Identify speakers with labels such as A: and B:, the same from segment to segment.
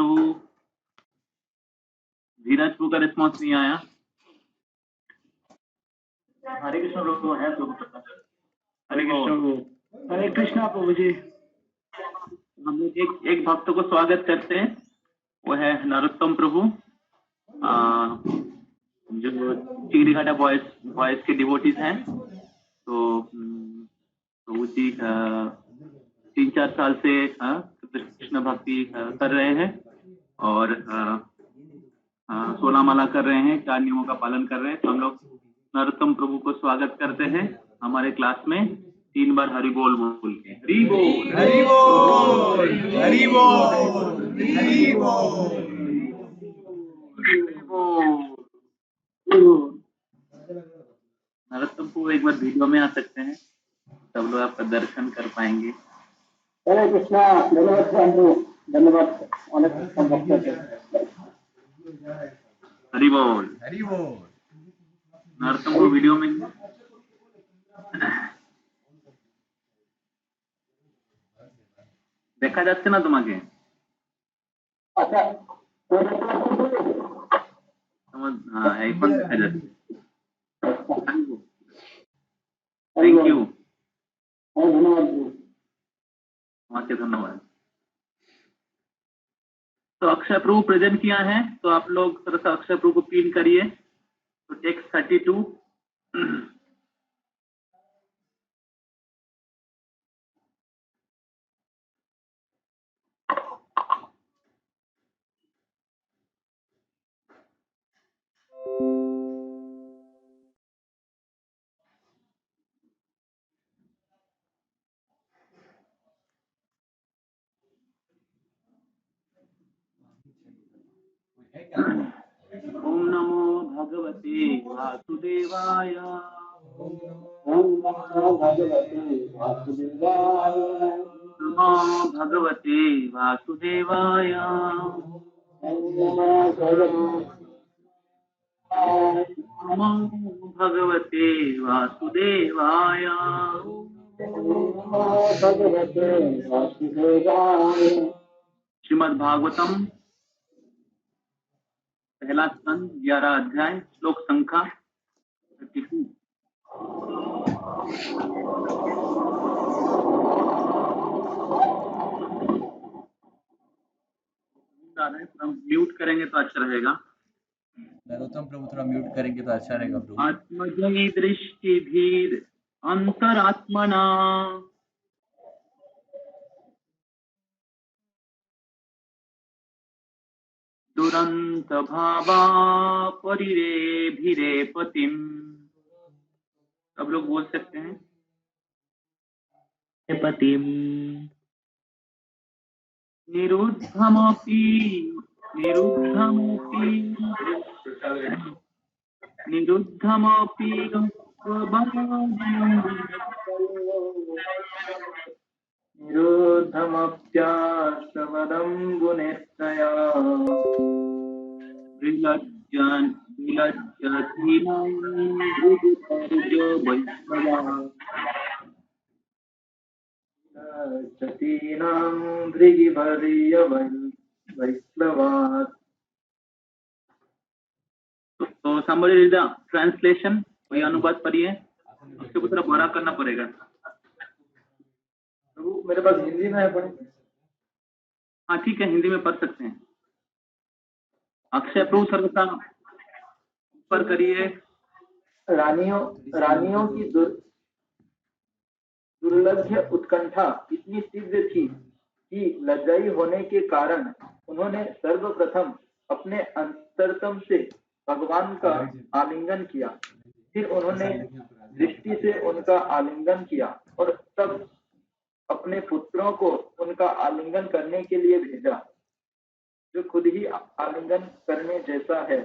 A: प्रभु। धीरज प्रभु का रिस्पॉन्स नहीं आया।
B: हरे कृष्ण प्रभु है प्रभु।
A: हरे कृष्ण प्रभु।
B: हरे कृष्णा प्रभु जी।
A: हम लोग एक भक्त को स्वागत करते हैं, वो है नरोत्तम प्रभु, जो चिगड़ीघाटा बॉयज के डिवोटीज हैं। तो प्रभु जी 3-4 साल से कृष्ण भक्ति कर रहे हैं और 16 माला कर रहे हैं, 4 नियमों का पालन कर रहे हैं। तो हम लोग नरोत्तम प्रभु को स्वागत करते हैं हमारे क्लास में 3 बार हरि बोल बोल के। हरि बोल,
C: हरि बोल, हरि बोल, हरि बोल।
A: नरोत्तम प्रभु एक बार वीडियो में आ सकते हैं, सब लोग आपका दर्शन कर पाएंगे।
B: हरे कृष्णा। धन्यवाद प्रभु, धन्यवाद।
A: हरि बोल,
C: हरि बोल।
A: नरोत्तम प्रभु वीडियो में দেখা যাচ্ছে না তোমাকে?
B: আচ্ছা,
A: হ্যাঁ এখন দেখা যাচ্ছে। थैंक यू,
B: धन्यवाद।
A: তোমাকে ধন্যবাদ। तो अक्षय प्रभु प्रेजेंट किया है, तो आप लोग थोड़ा सा अक्षय प्रभु को पिन करिए। तो टेक्स्ट 32 ओम नमो भगवते वासुदेवाय।
B: ओम नमो भगवते वासुदेवाय।
A: नमो भगवते वासुदेवाय। नमो भगवते वासुदेवाय।
B: भगवते वासुदेवाय।
A: श्रीमद् भागवतम पहला स्कंद 11 अध्याय श्लोक संख्या 32। म्यूट करेंगे तो अच्छा रहेगा।
C: नरोत्तम प्रभु थोड़ा म्यूट करेंगे तो अच्छा रहेगा प्रभु।
A: आत्मजयी दृष्टिधीर अंतरात्मना दुरंत भावा परिरेभिरे पतिम। सब लोग बोल सकते हैं पतिम। निरुद्धमपि निरुद्धमपि निरुद्धमपि
B: निरुद्धमप्यास्तवदं गुणेत्तया।
A: विलज्जन् विलज्जतीनां भृगुपर्यो वैष्णवाः।
B: सतीनां भृगिवर्य वैष्णवात्।
A: तो somebody read the translation, कोई अनुवाद पढ़िए, उसके ऊपर थोड़ा बड़ा करना पड़ेगा।
B: प्रभु मेरे पास हिंदी में है, पढ़े?
A: हाँ ठीक है, हिंदी में पढ़ सकते हैं। अक्षय प्रभु सर्वथा ऊपर करिए।
B: रानियों की दुर्लभ्य उत्कंठा इतनी तीव्र थी कि लज्जाई होने के कारण उन्होंने सर्वप्रथम अपने अंतरतम से भगवान का आलिंगन किया। फिर उन्होंने दृष्टि से उनका आलिंगन किया और तब अपने पुत्रों को उनका आलिंगन करने के लिए भेजा, जो खुद ही आलिंगन करने जैसा है।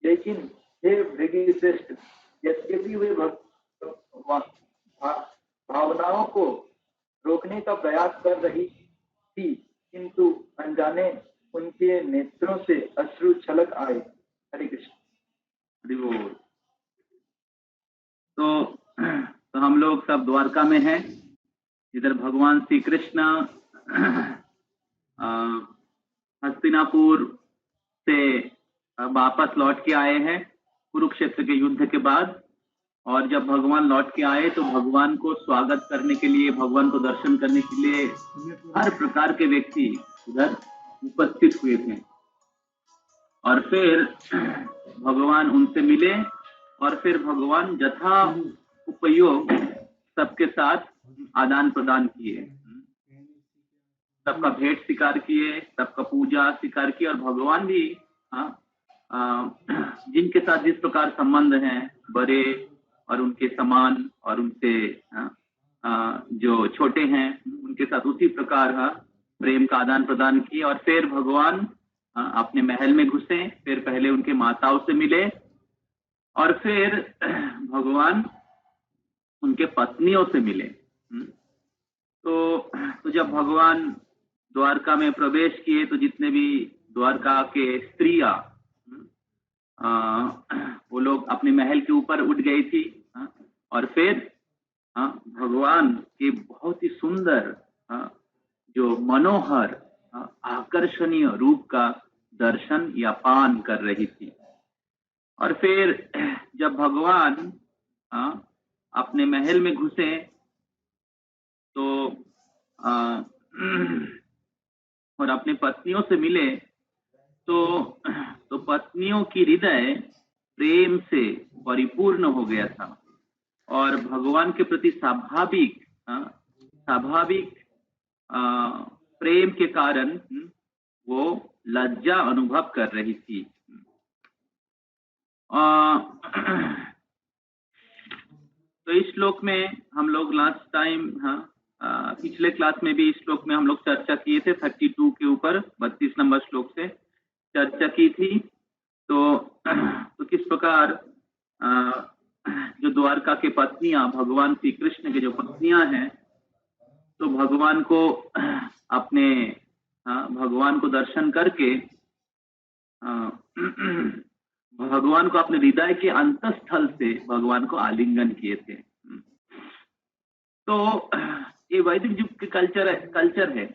B: लेकिन हे भृगुश्रेष्ठ, यद्यपि वे भावनाओं को रोकने का प्रयास कर रही थी, किंतु अनजाने उनके नेत्रों से अश्रु छलक आए। हरे कृष्ण।
A: हरि बोल। तो हम लोग सब द्वारका में हैं, इधर भगवान श्री कृष्ण हस्तिनापुर से वापस लौट के आए हैं कुरुक्षेत्र के युद्ध के बाद। और जब भगवान लौट के आए तो भगवान को स्वागत करने के लिए, भगवान को दर्शन करने के लिए हर प्रकार के व्यक्ति उधर उपस्थित हुए थे। और फिर भगवान उनसे मिले और फिर भगवान यथा उपयोग सबके साथ आदान प्रदान किए, सबका भेंट स्वीकार किए, सबका पूजा स्वीकार किए। और भगवान भी जिनके साथ जिस प्रकार संबंध हैं, बड़े और उनके समान और उनसे जो छोटे हैं उनके साथ उसी प्रकार प्रेम का आदान प्रदान किए। और फिर भगवान अपने महल में घुसे, फिर पहले उनके माताओं से मिले और फिर भगवान उनके पत्नियों से मिले। तो जब भगवान द्वारका में प्रवेश किए तो जितने भी द्वारका के स्त्रियां वो लोग अपने महल के ऊपर उठ गई थी। और फिर भगवान के बहुत ही सुंदर जो मनोहर आकर्षणीय रूप का दर्शन या पान कर रही थी। और फिर जब भगवान अपने महल में घुसे तो और अपने पत्नियों से मिले तो पत्नियों की हृदय प्रेम से परिपूर्ण हो गया था और भगवान के प्रति स्वाभाविक प्रेम के कारण वो लज्जा अनुभव कर रही थी। तो इस श्लोक में हम लोग लास्ट टाइम पिछले क्लास में भी इस श्लोक में हम लोग चर्चा किए थे, 32 के ऊपर 32 नंबर श्लोक से चर्चा की थी। तो किस प्रकार जो द्वारका के पत्नियां, भगवान श्री कृष्ण के जो पत्नियां हैं, तो भगवान को दर्शन करके भगवान को अपने हृदय के अंतस्थल से भगवान को आलिंगन किए थे। तो ये वैदिक युग के कल्चर है।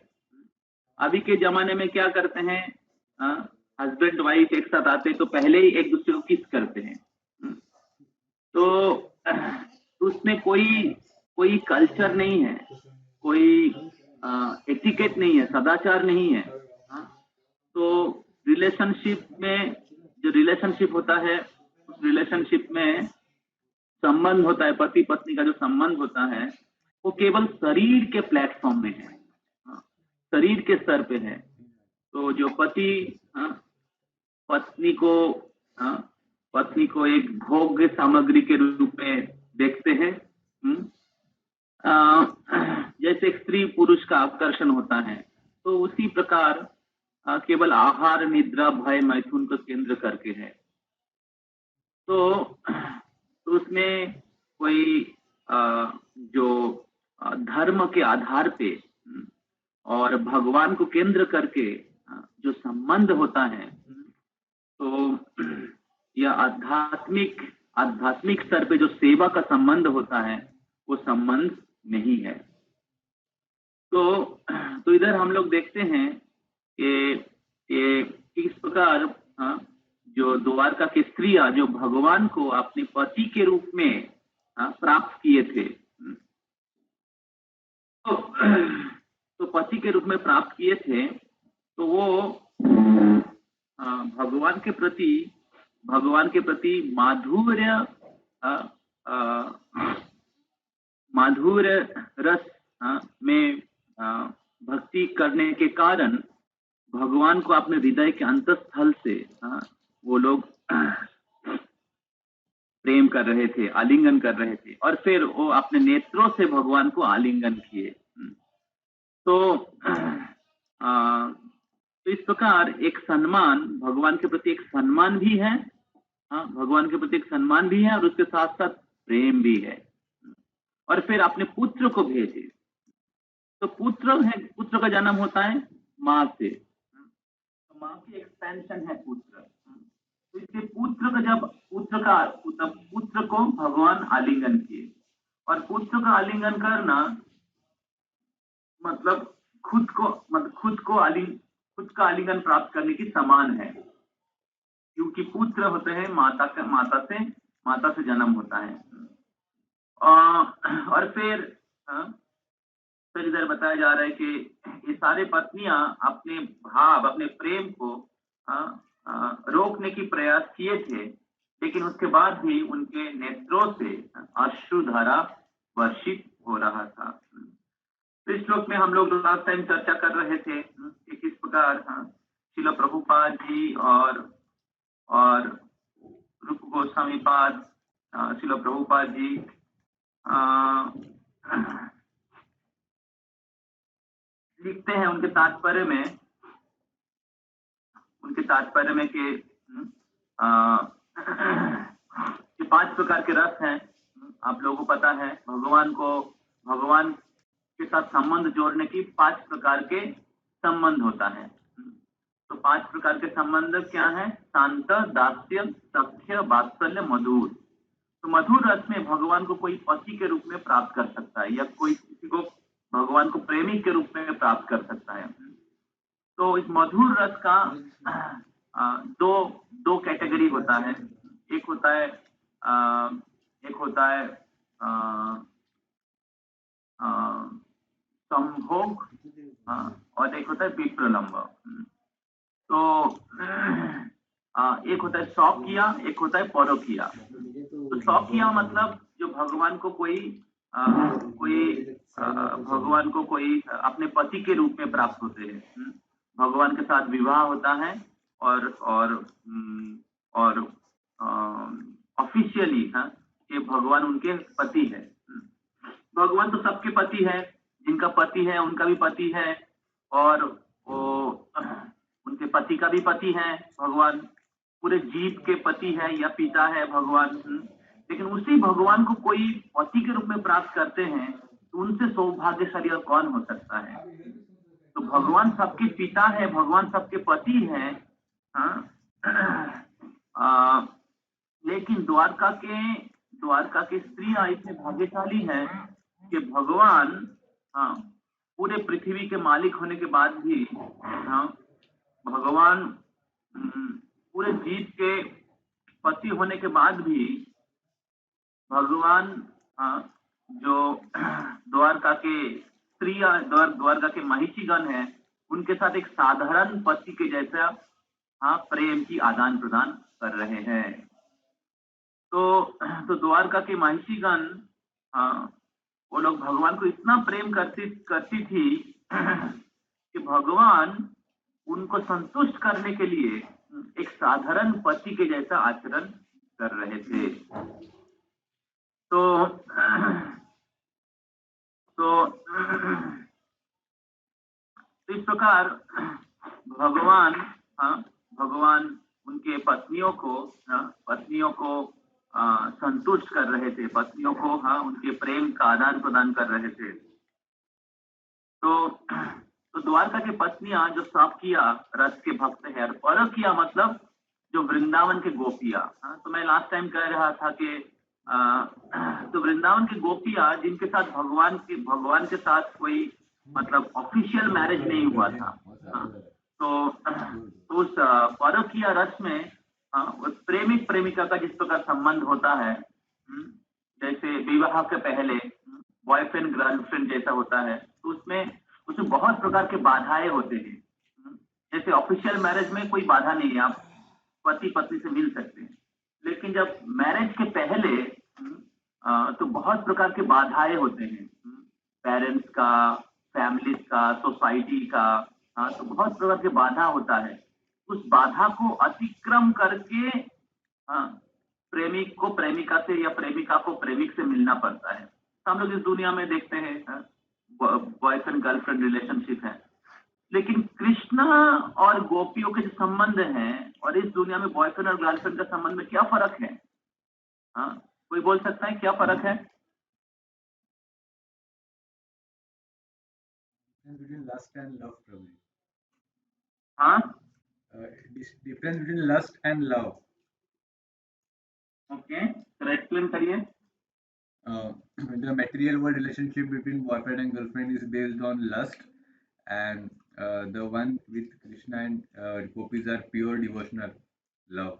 A: अभी के जमाने में क्या करते हैं, हस्बैंड वाइफ एक साथ आते तो पहले ही एक दूसरे को किस करते हैं। तो उसमें कोई कल्चर नहीं है, कोई एटिकेट नहीं है, सदाचार नहीं है। तो रिलेशनशिप में जो रिलेशनशिप होता है, उस रिलेशनशिप में संबंध होता है, पति पत्नी का जो संबंध होता है वो केवल शरीर के प्लेटफॉर्म में है, शरीर के स्तर पे है। तो जो पति पत्नी को एक भोग्य सामग्री के रूप में देखते हैं, जैसे एक स्त्री पुरुष का आकर्षण होता है, तो उसी प्रकार केवल आहार, निद्रा, भय, मैथुन को केंद्र करके है। तो उसमें कोई जो धर्म के आधार पे और भगवान को केंद्र करके जो संबंध होता है, तो यह आध्यात्मिक स्तर पे जो सेवा का संबंध होता है वो संबंध नहीं है। तो इधर हम लोग देखते हैं कि इस प्रकार जो द्वारका की स्त्रियां जो भगवान को अपने पति के रूप में प्राप्त किए थे, तो पति के रूप में प्राप्त किए थे, तो वो भगवान के प्रति माधुर्य रस में भक्ति करने के कारण भगवान को अपने हृदय के अंतस्थल से वो लोग प्रेम कर रहे थे, आलिंगन कर रहे थे। और फिर वो अपने नेत्रों से भगवान को आलिंगन किए। तो इस प्रकार एक सम्मान, भगवान के प्रति एक सम्मान भी है, भगवान के प्रति एक सम्मान भी है और उसके साथ साथ प्रेम भी है। और फिर अपने पुत्र को भेजे। तो पुत्र का जन्म होता है माँ से, तो माँ की एक्सपेंशन है पुत्र। तो इसलिए पुत्र को भगवान आलिंगन किए। और पुत्र का आलिंगन करना मतलब खुद को खुद का आलिंगन प्राप्त करने की समान है, क्योंकि पुत्र होते हैं माता से जन्म होता है। और फिर इधर बताया जा रहा है कि ये सारे पत्नियां अपने भाव, अपने प्रेम को रोकने की प्रयास किए थे, लेकिन उसके बाद भी उनके नेत्रों से अश्रुधारा वर्षित हो रहा था। तो इस श्लोक में हम लोग लास्ट टाइम चर्चा कर रहे थे कि किस प्रकार श्रील प्रभुपाद जी और रूप गोस्वामी पाद, श्रील प्रभुपाद जी लिखते हैं उनके तात्पर्य में कि ये 5 प्रकार के रस हैं। आप लोगों को पता है, भगवान के साथ संबंध जोड़ने की 5 प्रकार के संबंध होता है। तो 5 प्रकार के संबंध क्या है? शांत, दास्य, सख्य, वात्सल्य, मधुर। तो मधुर रस में भगवान को कोई पति के रूप में प्राप्त कर सकता है, या कोई किसी को भगवान को प्रेमी के रूप में प्राप्त कर सकता है। तो इस मधुर रस का दो कैटेगरी होता है। एक होता है संभोग, और एक होता है विप्रलंब। तो एक होता है शौकिया, एक होता है परोकिया। तो शौकिया मतलब जो भगवान को कोई अपने पति के रूप में प्राप्त होते हैं। भगवान के साथ विवाह होता है और ऑफिशियली ये भगवान उनके पति है। भगवान तो सबके पति है, जिनका पति है उनका भी पति है, और वो उनके पति का भी पति है। भगवान पूरे जीव के पति है या पिता है भगवान। लेकिन उसी भगवान को कोई पति के रूप में प्राप्त करते हैं, तो उनसे सौभाग्यशाली और कौन हो सकता है? तो भगवान सबके पिता है, भगवान सबके पति है। लेकिन द्वारका के स्त्रियां इतने भाग्यशाली हैं कि भगवान पूरे पृथ्वी के मालिक होने के बाद भी भगवान पूरे जीव के पति होने के बाद भी भगवान जो द्वारका के महिषीगण है, उनके साथ एक साधारण पति के जैसा प्रेम की आदान प्रदान कर रहे हैं। तो द्वारका के महिषीगण वो लोग भगवान को इतना प्रेम करती थी कि भगवान उनको संतुष्ट करने के लिए एक साधारण पति के जैसा आचरण कर रहे थे। तो इस प्रकार भगवान उनके पत्नियों को संतुष्ट कर रहे थे, पत्नियों को उनके प्रेम का आदान प्रदान कर रहे थे। तो द्वारका की पत्नियां जो शौकिया रस के भक्त है, और परोकिया मतलब जो वृंदावन के गोपियां। तो मैं लास्ट टाइम कह रहा था कि तो वृंदावन की गोपियां जिनके साथ भगवान के साथ कोई मतलब ऑफिशियल मैरिज नहीं हुआ था, तो उस परोकिया रस में प्रेमिक प्रेमिका का जिस प्रकार संबंध होता है, जैसे विवाह के पहले बॉयफ्रेंड गर्लफ्रेंड जैसा होता है, तो उसमें बहुत प्रकार के बाधाएं होते हैं। जैसे ऑफिशियल मैरिज में कोई बाधा नहीं है, आप पति पत्नी से मिल सकते हैं। लेकिन जब मैरिज के पहले तो बहुत प्रकार के बाधाएं होते हैं, पेरेंट्स का, फैमिलीज का, सोसाइटी का, तो बहुत प्रकार के बाधा होता है। उस बाधा को अतिक्रम करके प्रेमिक को प्रेमिका से या प्रेमिका को प्रेमिक से मिलना पड़ता है। तो हम लोग इस दुनिया में देखते हैं बॉयफ्रेंड गर्लफ्रेंड रिलेशनशिप है, लेकिन कृष्णा और गोपियों के जो संबंध हैं और इस दुनिया में बॉयफ्रेंड और गर्लफ्रेंड का संबंध में क्या फर्क है? कोई बोल सकता है क्या फर्क है?
C: Between lust and love, Prabhu. Difference between lust and love.
A: Okay, so explain करिए.
C: The material world relationship between boyfriend and girlfriend is based on lust, and the one with Krishna and gopis are pure devotional love.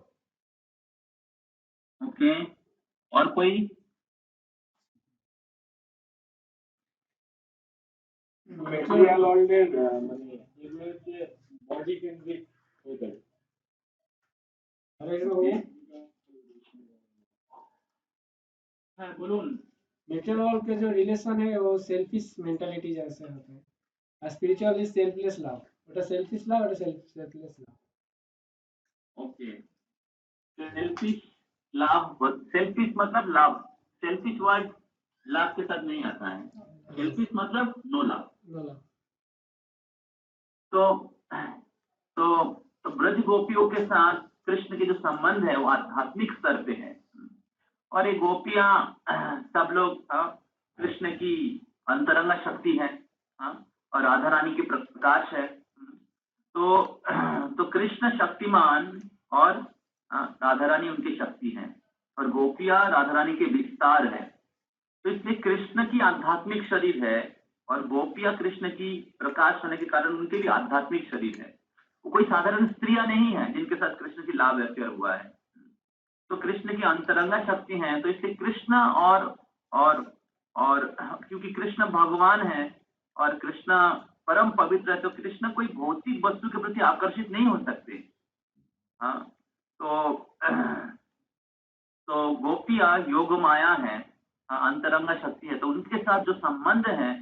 A: Okay, और कोई?
D: Material মানে এগুলো হচ্ছে body কেন্দ্রিক হয়ে থাকে।
A: हाँ बोलून।
D: मेटेरियल के जो रिलेशन है वो सेल्फिश मेंटालिटी जैसे होता है, और स्पिरिचुअल इज सेल्फलेस लव, ওটা সেলফিশ লাভ, ওটা সেলফলেস লাভ।
A: ओके, सेल्फिश लव, सेल्फिश मतलब लव, सेल्फिश वर्ड लव के साथ नहीं आता है, सेल्फिश मतलब नो लव। तो तो ब्रज गोपियों के साथ कृष्ण के जो संबंध है वो आध्यात्मिक स्तर पे है, और ये गोपियां सब लोग कृष्ण की अंतरंग शक्ति है और राधा रानी के प्रकाश है। तो कृष्ण शक्तिमान और राधा रानी उनकी शक्ति है, और गोपियां राधा रानी के विस्तार है। तो इसलिए कृष्ण की आध्यात्मिक शरीर है और गोपियां कृष्ण की प्रकाश होने के कारण उनके भी आध्यात्मिक शरीर है। वो कोई साधारण स्त्रियां नहीं है जिनके साथ कृष्ण की लाभ अफेयर हुआ है। तो कृष्ण की अंतरंगा शक्ति है, तो इसलिए कृष्ण और क्योंकि कृष्ण भगवान है और कृष्ण परम पवित्र है, तो कृष्ण कोई भौतिक वस्तु के प्रति आकर्षित नहीं हो सकते। हाँ, तो गोपियां योग माया है, अंतरंगा शक्ति है, तो उनके साथ जो संबंध है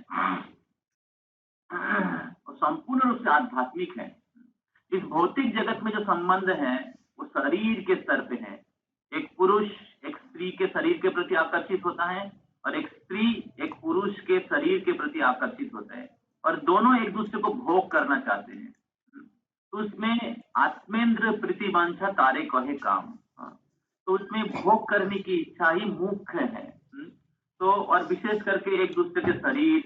A: वो संपूर्ण रूप से आध्यात्मिक है। इस भौतिक जगत में जो संबंध है वो शरीर के स्तर पे है। एक पुरुष एक स्त्री के शरीर के प्रति आकर्षित होता है और एक स्त्री एक पुरुष के शरीर के प्रति आकर्षित होता है, और दोनों एक दूसरे को भोग करना चाहते हैं। तो उसमें आत्मेंद्र प्रीतिवांछा तारे कहे काम, तो उसमें भोग करने की इच्छा ही मुख्य है। तो और विशेष करके एक दूसरे के शरीर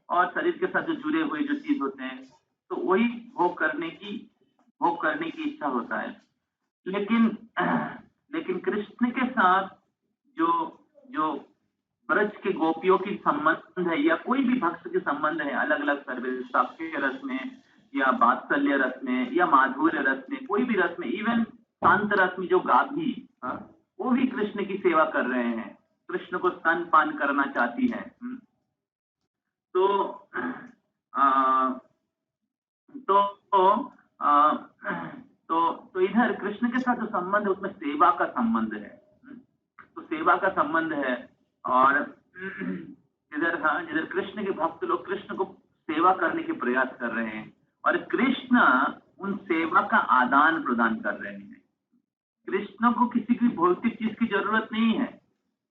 A: और शरीर के साथ जो जुड़े हुए जो चीज होते हैं, तो वही भोग करने की इच्छा होता है। लेकिन कृष्ण के साथ जो ब्रज के गोपियों की संबंध है या कोई भी भक्त के संबंध है, अलग अलग सर्विस, साक्ष्य रस में या वात्सल्य रस में या माधुर्य रस में, कोई भी रस में, इवन शांत रस में जो गाभी वो भी कृष्ण की सेवा कर रहे हैं, कृष्ण को स्तनपान करना चाहती है। तो इधर कृष्ण के साथ जो संबंध है उसमें सेवा का संबंध है। तो सेवा का संबंध है, और जिधर कृष्ण के भक्त लोग कृष्ण को सेवा करने के प्रयास कर रहे हैं और कृष्ण उन सेवा का आदान प्रदान कर रहे हैं। कृष्ण को किसी की भौतिक चीज की जरूरत नहीं है,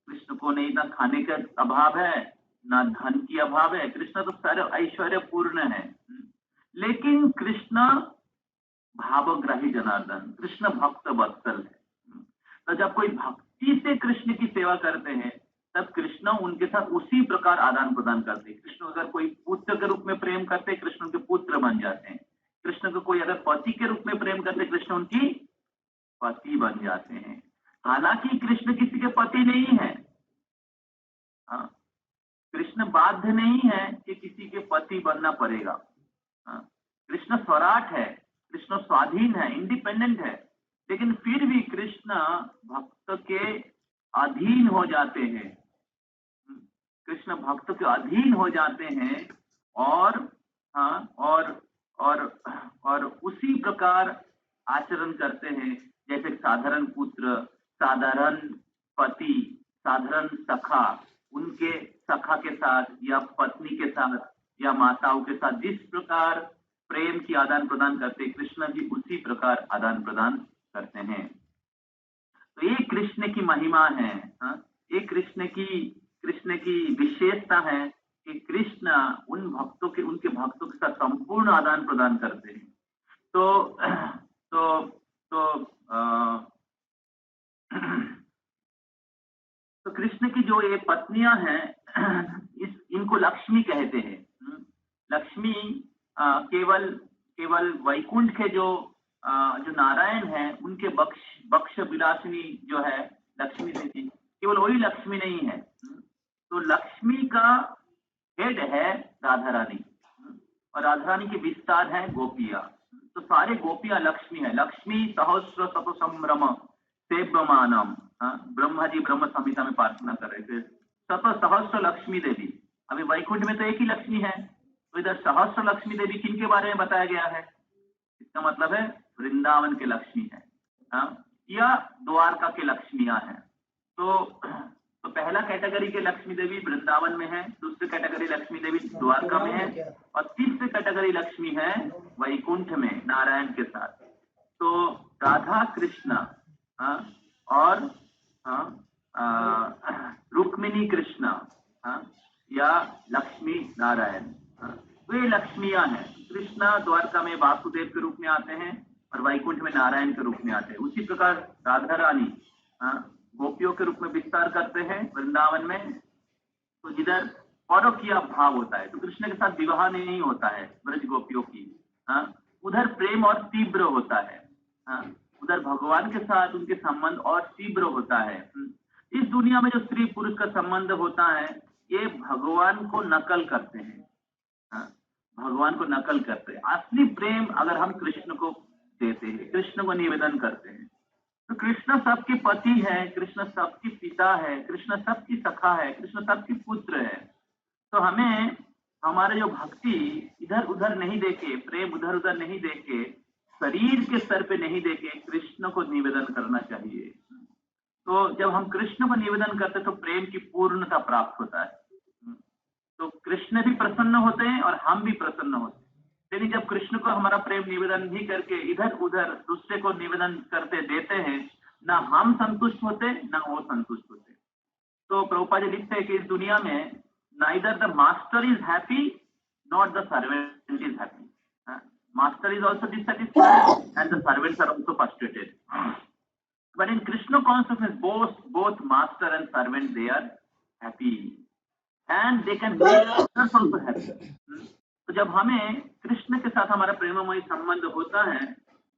A: कृष्ण को नहीं ना खाने का अभाव है ना धन की अभाव है, कृष्ण तो सारे ऐश्वर्य पूर्ण है। लेकिन कृष्ण भावग्राही जनार्दन, कृष्ण भक्त वत्सल है। तो जब कोई भक्ति से कृष्ण की सेवा करते हैं तब कृष्ण उनके साथ उसी प्रकार आदान प्रदान करते हैं। कृष्ण अगर कोई पुत्र के रूप में प्रेम करते हैं, कृष्ण उनके पुत्र बन जाते हैं। कृष्ण को कोई अगर पति के रूप में प्रेम करते, कृष्ण उनकी पति बन जाते हैं। हालांकि कृष्ण किसी के पति नहीं है, कृष्ण बाध्य नहीं है कि किसी के पति बनना पड़ेगा। कृष्ण स्वराट है, कृष्ण स्वाधीन है, इंडिपेंडेंट है, लेकिन फिर भी कृष्ण भक्त के अधीन हो जाते हैं। कृष्ण भक्त के अधीन हो जाते हैं और उसी प्रकार आचरण करते हैं जैसे साधारण पुत्र, साधारण पति, साधारण सखा उनके सखा के साथ या पत्नी के साथ या माताओं के साथ जिस प्रकार प्रेम की आदान प्रदान करते, कृष्ण भी उसी प्रकार आदान प्रदान करते हैं। तो ये कृष्ण की महिमा है, ये कृष्ण की विशेषता है कि कृष्ण उनके भक्तों के साथ संपूर्ण आदान प्रदान करते हैं। तो कृष्ण की जो ये पत्नियां हैं इनको लक्ष्मी कहते हैं। लक्ष्मी केवल वैकुंठ के जो नारायण है उनके बक्ष विलासिनी जो है लक्ष्मी देवी, केवल वही लक्ष्मी नहीं है। तो लक्ष्मी का हेड है राधा रानी। और राधा रानी के विस्तार है गोपिया। तो सारे गोपियां लक्ष्मी है। लक्ष्मी सहस्र शत संभ्रम सेव्यमानम। ब्रह्मा जी ब्रह्म संहिता में प्रार्थना कर रहे थे, शत सहस्र लक्ष्मी देवी। अभी वैकुंठ में तो एक ही लक्ष्मी है, तो इधर सहस्र लक्ष्मी देवी किन के बारे में बताया गया है? इसका मतलब है वृंदावन के लक्ष्मी है, या द्वारका के लक्ष्मियां हैं। तो पहला कैटेगरी के लक्ष्मी देवी वृंदावन में है, दूसरी कैटेगरी लक्ष्मी देवी द्वारका में है, और तीसरी कैटेगरी लक्ष्मी है वैकुंठ में नारायण के साथ। तो राधा कृष्ण और रुक्मिणी कृष्ण या लक्ष्मी नारायण, वे लक्ष्मियां हैं। कृष्णा द्वारका में वासुदेव के रूप में आते हैं और वैकुंठ में नारायण के रूप में आते हैं। उसी प्रकार राधा रानी गोपियों के रूप में विस्तार करते हैं वृंदावन में। तो जिधर परोकिया भाव होता है, तो कृष्ण के साथ विवाह नहीं होता है ब्रज गोपियों की, उधर प्रेम और तीव्र होता है। उधर भगवान के साथ उनके संबंध और तीव्र होता है। इस दुनिया में जो स्त्री पुरुष का संबंध होता है, ये भगवान को नकल करते हैं, भगवान को नकल करते हैं। असली प्रेम अगर हम कृष्ण को देते हैं, कृष्ण को निवेदन करते हैं, तो कृष्ण सबके पति है, कृष्ण सबके पिता है, कृष्ण सबकी सखा है, कृष्ण सबकी पुत्र है। तो हमें हमारे जो भक्ति इधर उधर नहीं देके, प्रेम उधर उधर नहीं देके, शरीर के स्तर पे नहीं देके कृष्ण को निवेदन करना चाहिए। तो जब हम कृष्ण को निवेदन करते तो प्रेम की पूर्णता प्राप्त होता है। तो कृष्ण भी प्रसन्न होते हैं और हम भी प्रसन्न होते हैं। लेकिन जब कृष्ण को हमारा प्रेम निवेदन भी करके इधर उधर दूसरे को निवेदन करते देते हैं, ना हम संतुष्ट होते ना वो संतुष्ट होते। तो प्रभुपाद जी लिखते हैं कि इस दुनिया में neither the master is happy not the servant is happy. Master is also dissatisfied and the servants are also frustrated. But in Krishna consciousness both master and servant they are happy and they can make others also happy। तो जब हमें कृष्ण के साथ हमारा प्रेममय संबंध होता है,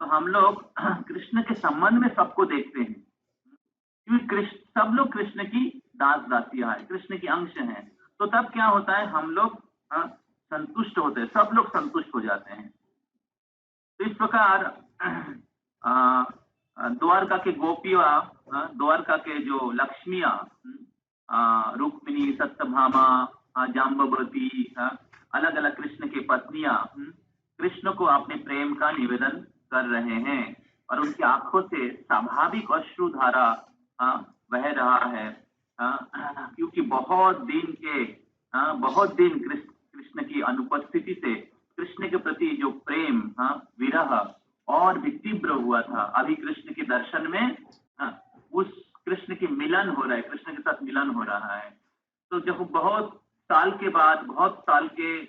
A: तो हम लोग कृष्ण के संबंध में सबको देखते हैं, क्योंकि कृष्ण सब लोग कृष्ण की दास दासियां हैं, कृष्ण की अंश हैं। तो तब क्या होता है, हम लोग संतुष्ट होते हैं, सब लोग संतुष्ट हो जाते हैं। तो इस प्रकार द्वारका के गोपियां, द्वारका के जो लक्ष्मियां, रुक्मिणी, सत्यभामा, जाम्बवती, अलग अलग कृष्ण की पत्नियां कृष्ण को अपने प्रेम का निवेदन कर रहे हैं, और उनकी आंखों से स्वाभाविक अश्रुधारा बह रहा है, क्योंकि बहुत दिन कृष्ण की अनुपस्थिति से कृष्ण के प्रति जो प्रेम विरह और भी तीव्र हुआ था, अभी कृष्ण के दर्शन में उस कृष्ण की मिलन हो रहा है, कृष्ण के साथ मिलन हो रहा है। तो जब बहुत साल के बाद, बहुत साल के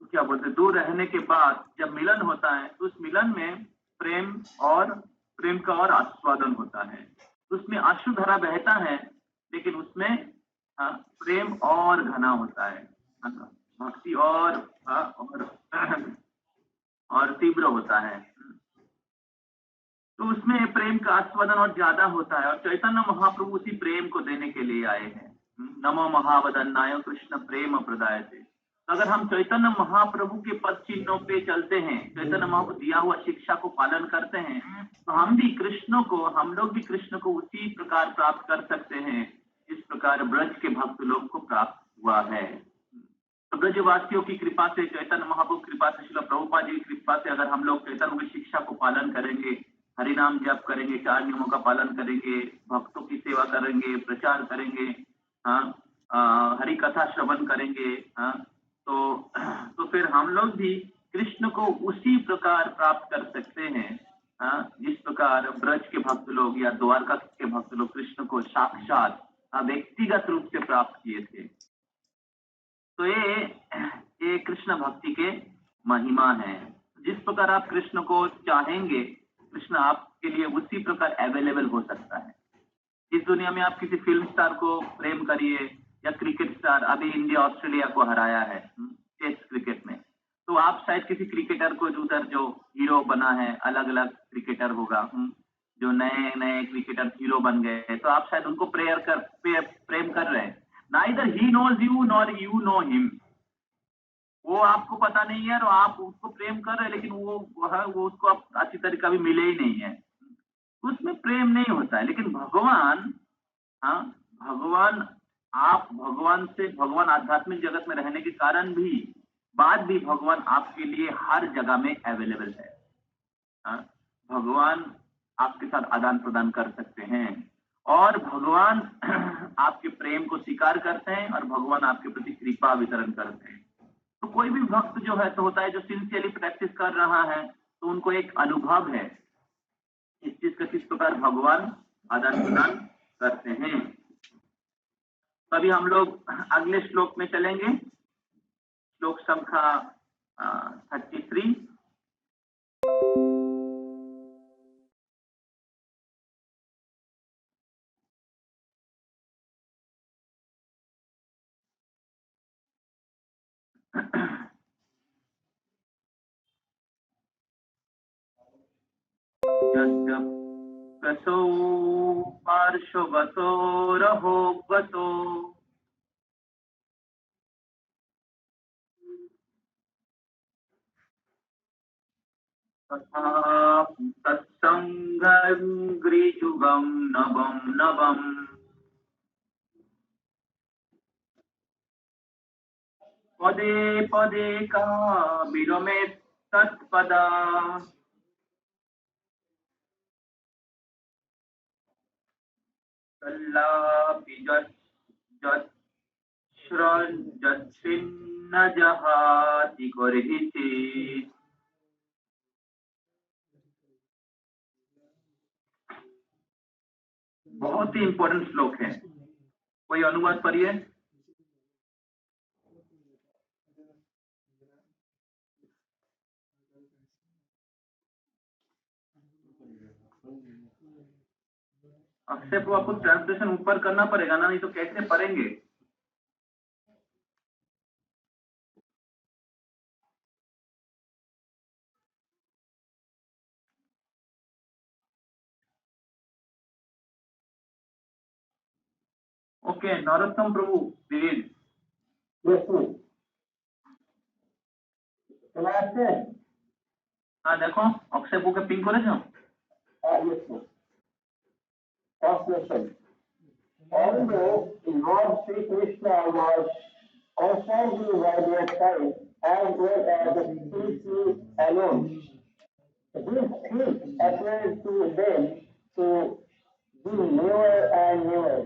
A: क्या बोलते दूर रहने के बाद जब मिलन होता है, तो उस मिलन में प्रेम का और आस्वादन होता है। उसमें अश्रुधारा बहता है, लेकिन उसमें प्रेम और घना होता है, भक्ति और तीव्र होता है। तो उसमें प्रेम का आस्वादन और ज्यादा होता है, और चैतन्य महाप्रभु उसी प्रेम को देने के लिए आए हैं। नमो महावदन्नाय कृष्ण प्रेम प्रदायते। तो अगर हम चैतन्य महाप्रभु के पद चिन्हों पे चलते हैं, चैतन्य महाप्रभु दिया हुआ शिक्षा को पालन करते हैं, तो हम लोग भी कृष्ण को उसी प्रकार प्राप्त कर सकते हैं जिस प्रकार ब्रज के भक्त लोग को प्राप्त हुआ है। तो ब्रजवासियों की कृपा से, चैतन्य महाप्रभु कृपा से, श्रील प्रभुपाद जी की कृपा से अगर हम लोग चैतन्य की शिक्षा को पालन करेंगे, हरिनाम जप करेंगे, 4 नियमों का पालन करेंगे, भक्तों की सेवा करेंगे, प्रचार करेंगे, हरि कथा श्रवण करेंगे, तो फिर हम लोग भी कृष्ण को उसी प्रकार प्राप्त कर सकते हैं जिस प्रकार ब्रज के भक्त लोग या द्वारका के भक्त लोग कृष्ण को साक्षात व्यक्तिगत रूप से प्राप्त किए थे। तो ये कृष्ण भक्ति के महिमा है। जिस प्रकार आप कृष्ण को चाहेंगे, कृष्ण आपके लिए उसी प्रकार अवेलेबल हो सकता है। इस दुनिया में आप किसी फिल्म स्टार को प्रेम करिए, या क्रिकेट स्टार, अभी इंडिया ऑस्ट्रेलिया को हराया है टेस्ट क्रिकेट में, तो आप शायद किसी क्रिकेटर को उधर जो हीरो बना है, अलग अलग क्रिकेटर होगा जो नए नए क्रिकेटर हीरो बन गए, तो आप शायद उनको प्रेम कर रहे हैं। Neither he knows you nor you know him. वो आपको पता नहीं है और आप उसको प्रेम कर रहे हैं, लेकिन वो उसको आप अच्छी तरीका भी मिले ही नहीं है, उसमें प्रेम नहीं होता है। लेकिन भगवान, हाँ, भगवान, आप भगवान आध्यात्मिक जगत में रहने के कारण भी बाद भी भगवान आपके लिए हर जगह में अवेलेबल है। हाँ, भगवान आपके साथ आदान प्रदान कर सकते हैं और भगवान आपके प्रेम को स्वीकार करते हैं और भगवान आपके प्रति कृपा वितरण करते हैं। तो कोई भी भक्त जो है तो होता है जो सिंसियरली प्रैक्टिस कर रहा है, तो उनको एक अनुभव है इस चीज का किस प्रकार भगवान आदान प्रदान करते हैं। तभी हम लोग अगले श्लोक में चलेंगे, श्लोक संख्या 33। कसो पार्श्वगतो रहोगतो तथा तत्संगं ग्रीजुगं नवं नवम्। पदे पदे का विरमे तत्पदा कल्लापि जच्छिन्न जहाति गर्हिषि। बहुत ही इंपॉर्टेंट श्लोक है, कोई अनुवाद पढ़िए। अक्षय को आपको ट्रांसलेशन ऊपर करना पड़ेगा ना, नहीं तो कैसे पढ़ेंगे। Okay, Narottam Prabhu please. हाँ देखो अक्षय को पिंक करे छो।
E: Translation. Although Lord Sri Krishna was constantly by their side as well as the spiritually alone, this truth appeared to them to be newer and newer.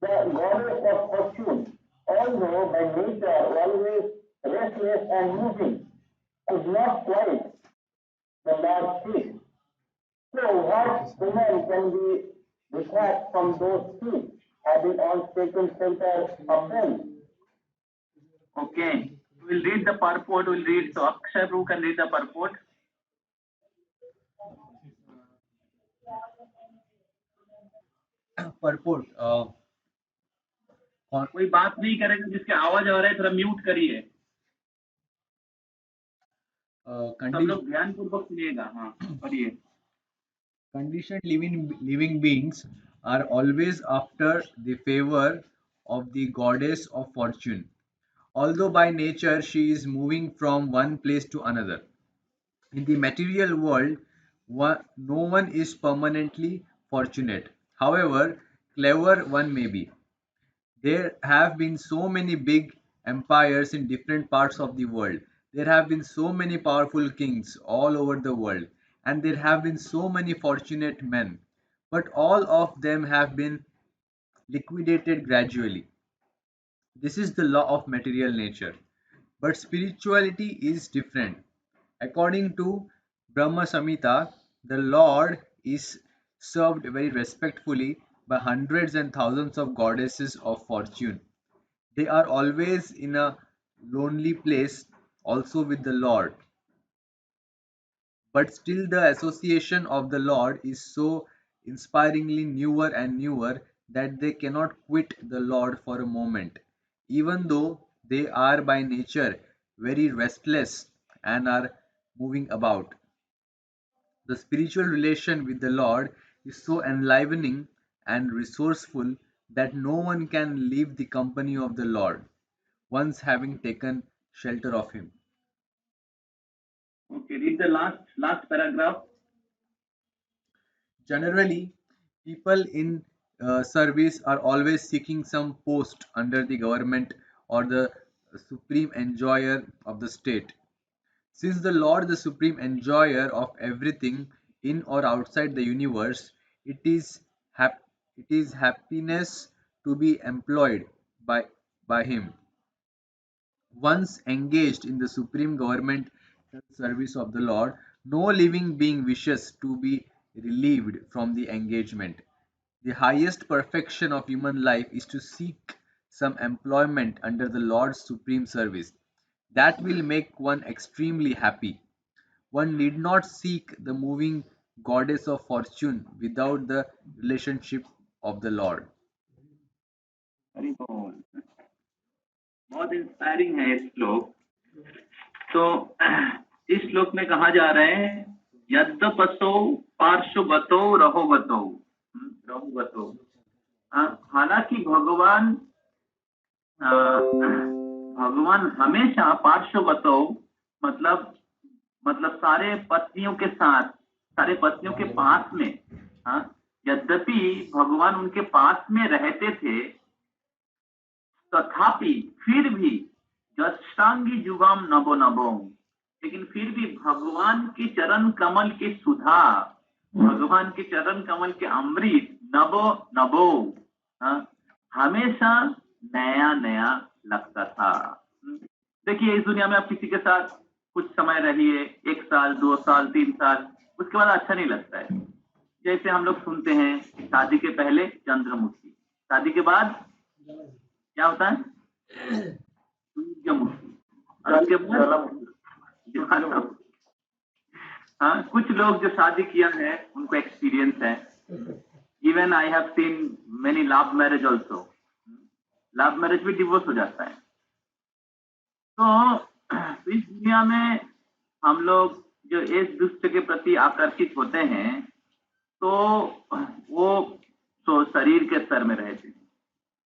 E: The goddess of fortune, although by nature always restless and moving, could not quiet the Lord's feet. So what woman can be detached from those feet, having all taken shelter of them?
A: Okay, we'll read the purport. We'll read, so Akshay Prabhu can read the purport.
C: Purport.
A: कोई बात नहीं करेगा, जिसके आवाज आ रहा है थोड़ा mute करिए। सब लोग ध्यान पूर्वक सुनिएगा। हाँ पढ़िए।
C: Conditioned living beings are always after the favor of the goddess of fortune, although by nature she is moving from one place to another. In the material world, no one is permanently fortunate, however clever one may be. There have been so many big empires in different parts of the world. There have been so many powerful kings all over the world, and there have been so many fortunate men. But all of them have been liquidated gradually. This is the law of material nature. But spirituality is different. According to Brahma Samhita, the Lord is served very respectfully by hundreds and thousands of goddesses of fortune. They are always in a lonely place also with the Lord. But still the association of the Lord is so inspiringly newer and newer that they cannot quit the Lord for a moment, even though they are by nature very restless and are moving about. The spiritual relation with the Lord is so enlivening and resourceful that no one can leave the company of the Lord, once having taken shelter of him.
A: Okay, read the last paragraph.
C: Generally, people in service are always seeking some post under the government or the supreme enjoyer of the state. Since the Lord, the supreme enjoyer of everything in or outside the universe, it is it is happiness to be employed by Him. Once engaged in the supreme government and service of the Lord, no living being wishes to be relieved from the engagement. The highest perfection of human life is to seek some employment under the Lord's supreme service. That will make one extremely happy. One need not seek the moving goddess of fortune without the relationship of the Lord.
A: Hari बोल। बहुत inspiring है ये श्लोक। तो इस श्लोक में कहा जा रहे हैं यद्यपसो पार्श्वगतो रहोगतो रहुगतो। हालांकि भगवान हमेशा पार्श्वगतो मतलब सारे पत्नियों के साथ, सारे पत्नियों के पास में, यद्यपि भगवान उनके पास में रहते थे, तथापि फिर भी जष्टांगी जुगाम नभो नभो, लेकिन फिर भी भगवान के चरण कमल की सुधा, भगवान के चरण कमल के अमृत नभो नभो हमेशा नया नया लगता था। देखिए, इस दुनिया में आप किसी के साथ कुछ समय रहिए, 1 साल 2 साल 3 साल, उसके बाद अच्छा नहीं लगता है। जैसे हम लोग सुनते हैं शादी के पहले चंद्रमुखी, शादी के बाद क्या होता है सूर्यमुखी, और उसके बाद कुछ लोग जो शादी किया है उनको एक्सपीरियंस है। Even I have seen many love marriage also, love marriage भी डिवोर्स हो जाता है। तो इस दुनिया में हम लोग जो एक दूसरे के प्रति आकर्षित होते हैं, तो वो तो शरीर के स्तर में रहते हैं,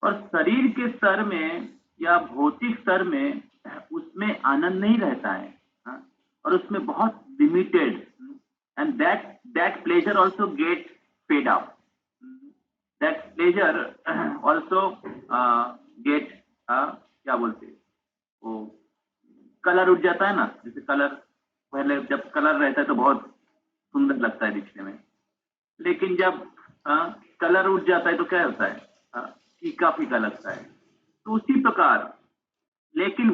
A: और शरीर के स्तर में या भौतिक स्तर में उसमें आनंद नहीं रहता है, और उसमें बहुत limited, and that pleasure also get fade out, that pleasure also get क्या बोलते हैं वो, कलर उठ जाता है ना। जैसे कलर पहले जब कलर रहता है तो बहुत सुंदर लगता है दिखने में, लेकिन जब कलर उठ जाता है तो क्या होता है, फीका फीका लगता है। तो उसी प्रकार, लेकिन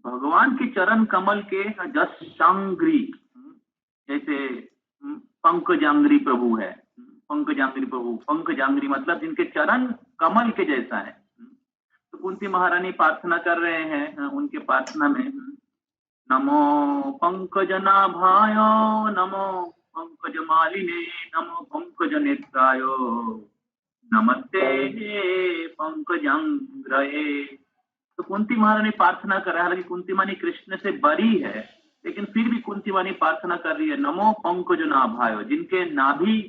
A: भगवान के चरण कमल के जशांग्री, जैसे पंकजांग्री प्रभु है, पंकजांग्री प्रभु, पंकजांग्री मतलब जिनके चरण कमल के जैसा है। तो कुंती महारानी प्रार्थना कर रहे हैं उनके प्रार्थना में, नमो पंकज नाभाय नमो पंकज मालिने नमो पंकज नेत्राय नमस्ते पंकजांग्रये। तो कुंती महारानी प्रार्थना कर रहा है, हालांकि कुंती महारानी कृष्ण से बड़ी है, लेकिन फिर भी कुंती महारानी प्रार्थना कर रही है नमो पंकज नाभाय, जिनके नाभि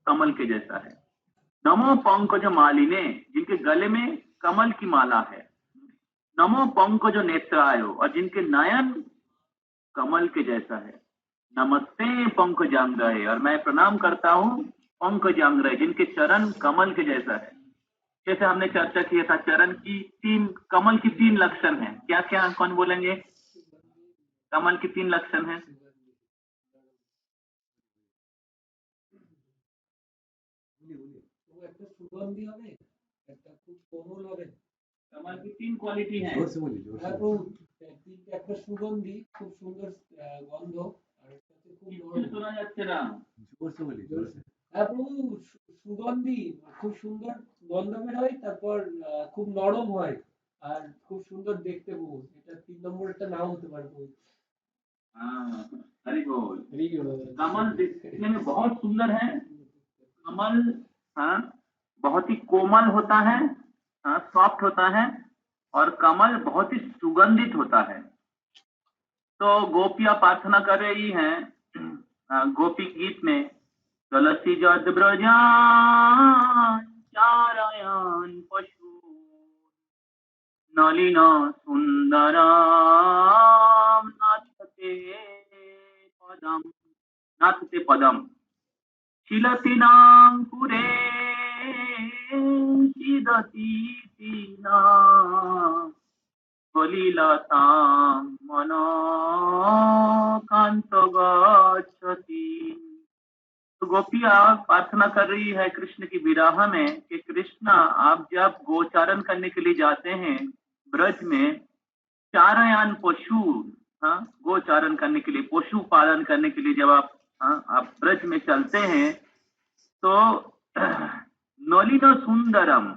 A: कमल के जैसा है, नमो पंकज मालिने, जिनके गले में कमल की माला है, नमो पंकज नेत्राय, और जिनके नयन कमल के जैसा है, नमस्ते पंकजांग्रये, और मैं प्रणाम करता हूँ पंकजांग्रये, जिनके चरण कमल के जैसा है। जैसे हमने चर्चा किया था, चरण की कमल की 3 लक्षण हैं। क्या क्या, कौन बोलेंगे? कमल की 3 लक्षण हैं।
D: सुगंधी হবে, একটা খুব কোমল হবে।
A: कमल की 3 क्वालिटी हैं।
D: একটা সুগন্ধি, খুব সুন্দর গন্ধ, আর একটা খুব নরম।
A: শোনা যাচ্ছে না,
C: জোরসে বলি, জোরসে।
D: সুগন্ধি, খুব সুন্দর গন্ধ বের হয়, তারপর খুব নরম হয়, আর খুব সুন্দর দেখতে ফুল। এটা 3 নম্বর একটা নাম হতে পারে ফুল।
A: हरि बोल। कमल दिखने में बहुत सुंदर है। कमल बहुत ही कोमल होता है, सॉफ्ट होता है, और कमल बहुत ही सुगंधित होता है। तो गोपियां प्रार्थना कर रही हैं गोपी गीत में, तुलसी जद ब्रजान चारयान पशु नलिन सुंदरम नाथते पदम शिलतिनांकुरे शिदतीतिना कलिलतां मनोकांत गच्छति। तो गोपिया प्रार्थना कर रही है कृष्ण की विराह में कि कृष्णा आप जब गोचारण करने के लिए जाते हैं ब्रज में, चारयान पशु, गोचारण करने के लिए, पशु पालन करने के लिए जब आप ब्रज में चलते हैं तो नलिन सुंदरम,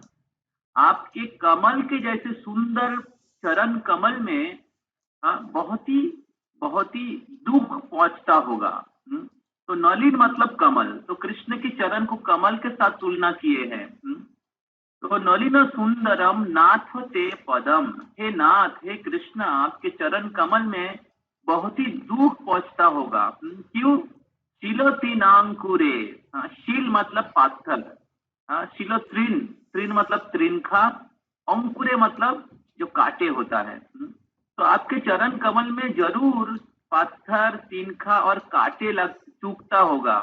A: आपके कमल के जैसे सुंदर चरण कमल में बहुत ही दुख पहुंचता होगा। तो नलिन मतलब कमल, तो कृष्ण के चरण को कमल के साथ तुलना किए हैं। तो नलिन सुंदरम नाथ ते पदम, हे नाथ, हे कृष्ण, आपके चरण कमल में बहुत ही दुख पहुंचता होगा। क्यों? शिलतीनांकुरे, शील मतलब पाथर, शिलो तृण, तृण मतलब तृणखा, अंकुरे मतलब जो काटे होता है। तो आपके चरण कमल में जरूर पत्थर, तिनखा और काटे लग चूकता होगा,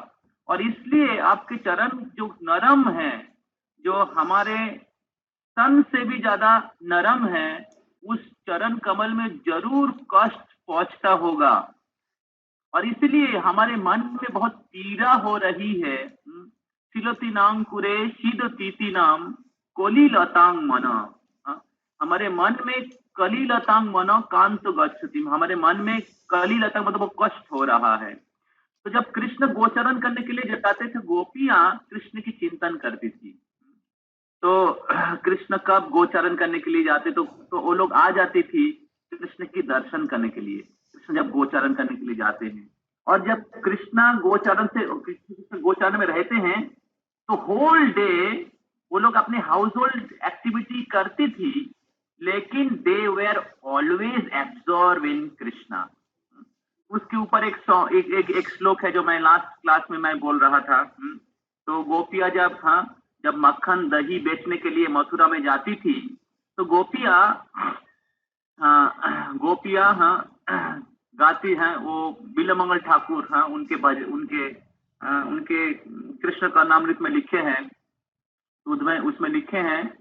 A: और इसलिए आपके चरण जो नरम है, जो हमारे तन से भी ज्यादा नरम है, उस चरण कमल में जरूर कष्ट पहुंचता होगा, और इसलिए हमारे मन में बहुत पीड़ा हो रही है। शिलतीनांकुरे शीदतीति नाम कलिलतांग मन, हमारे मन में कलिलतांग मन कांत गच्छति, हमारे मन में कलिलतांग मतलब कष्ट हो रहा है। तो जब कृष्ण गोचरण करने के लिए जाते थे, गोपियां कृष्ण की चिंतन करती थी। तो कृष्ण कब गोचरण करने के लिए जाते तो वो लोग आ जाती थी कृष्ण की दर्शन करने के लिए। कृष्ण जब गोचरण करने के लिए जाते हैं, और जब कृष्ण गोचरण में रहते हैं तो होल डे वो लोग अपने हाउस होल्ड एक्टिविटी करती थी, लेकिन दे वेर ऑलवेज एब्जॉर्व इन कृष्णा। उसके ऊपर एक श्लोक है जो मैं लास्ट क्लास में मैं बोल रहा था। तो गोपिया जब मक्खन दही बेचने के लिए मथुरा में जाती थी, तो गोपिया गाती हैं, वो बिलमंगल ठाकुर उनके कृष्ण का नाम में लिखे हैं, उसमें लिखे हैं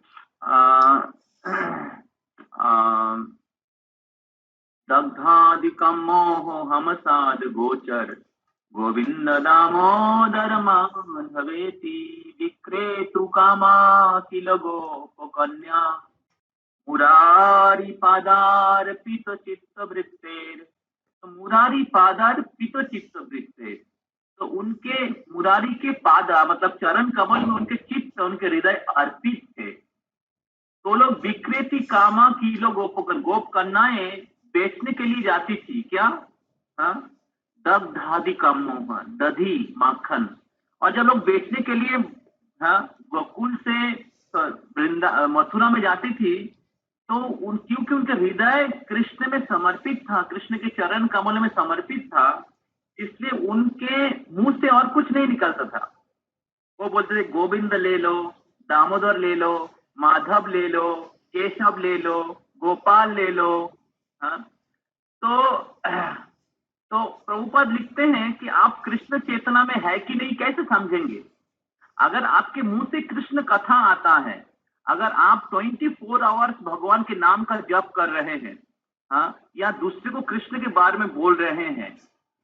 A: दग्धादिकं मोह हमसाद गोचर गोविंद दामोदर माधवेति विक्रेतु कामा किल गोप कन्या मुरारी पादार पित चित्त वृत्तेर। तो मुरारी पादार पित चित्त वृत्तेर, तो उनके मुरारी के पादा मतलब चरण कमल में उनके चित्त, उनके हृदय अर्पित थे। तो लोग विक्रेती कामा किलो गोप कन्याएं बेचने के लिए जाती थी। क्या? दग्धादि कम मोह, दधी माखन। और जब लोग बेचने के लिए गोकुल से मथुरा में जाती थी, तो क्योंकि उनका हृदय कृष्ण में समर्पित था, कृष्ण के चरण कमल में समर्पित था, इसलिए उनके मुंह से और कुछ नहीं निकलता था। वो बोलते थे गोविंद ले लो, दामोदर ले लो, माधव ले लो, केशव ले लो, गोपाल ले लो। तो प्रभुपाद लिखते हैं कि आप कृष्ण चेतना में है कि नहीं कैसे समझेंगे? अगर आपके मुंह से कृष्ण कथा आता है, अगर आप 24 आवर्स भगवान के नाम का जप कर रहे हैं, या दूसरे को कृष्ण के बारे में बोल रहे हैं,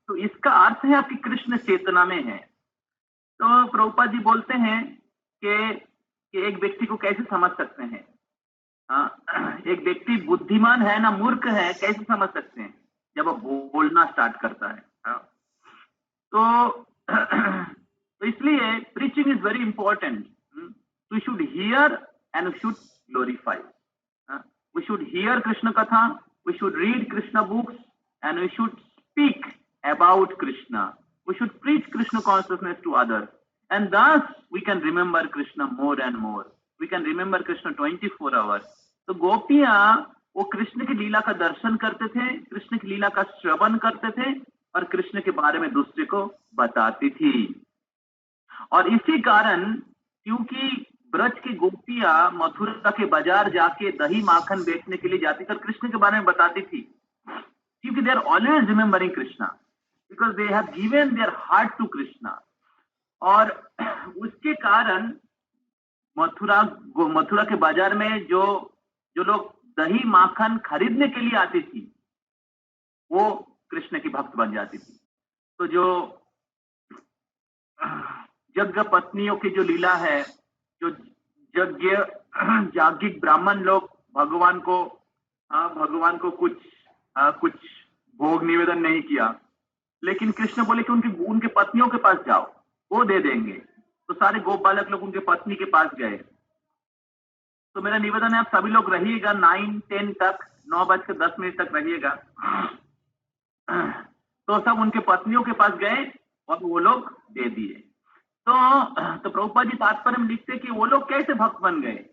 A: तो इसका अर्थ है आपकी कृष्ण चेतना में है। तो प्रभुपाद जी बोलते हैं कि एक व्यक्ति को कैसे समझ सकते हैं? एक व्यक्ति बुद्धिमान है ना मूर्ख है, कैसे समझ सकते हैं? जब वो बोलना स्टार्ट करता है। तो इसलिए preaching is very important. We should hear and we should glorify. We should hear Krishna katha, we should read Krishna books, and we should speak about Krishna. We should preach Krishna consciousness to others, and thus we can remember Krishna more and more. We can remember Krishna 24 hours. तो गोपियां वो कृष्ण की लीला का दर्शन करते थे, कृष्ण की लीला का श्रवण करते थे, और कृष्ण के बारे में दूसरे को बताती थी। और इसी कारण, क्योंकि ब्रज की गोपियां मथुरा के बाजार जाके दही माखन बेचने के लिए जाती थी और कृष्ण के बारे में बताती थी, क्योंकि they are always remembering Krishna, because they have given their heart to Krishna. और उसके कारण मथुरा के बाजार में जो लोग दही माखन खरीदने के लिए आती थी वो कृष्ण की भक्त बन जाती थी। तो जो यज्ञ पत्नियों की जो लीला है, जो यज्ञ याज्ञिक ब्राह्मण लोग भगवान को कुछ भोग निवेदन नहीं किया, लेकिन कृष्ण बोले कि उनके पत्नियों के पास जाओ, वो दे देंगे। तो सारे गोप बालक लोग उनके पत्नी के पास गए। तो मेरा निवेदन है आप सभी लोग रहिएगा 9-10 तक, 9:10 तक रहिएगा। तो सब उनके पत्नियों के पास गए और वो लोग दे दिए। तो प्रभुपाद जी तात्पर्य में लिखते कि वो लोग कैसे भक्त बन गए,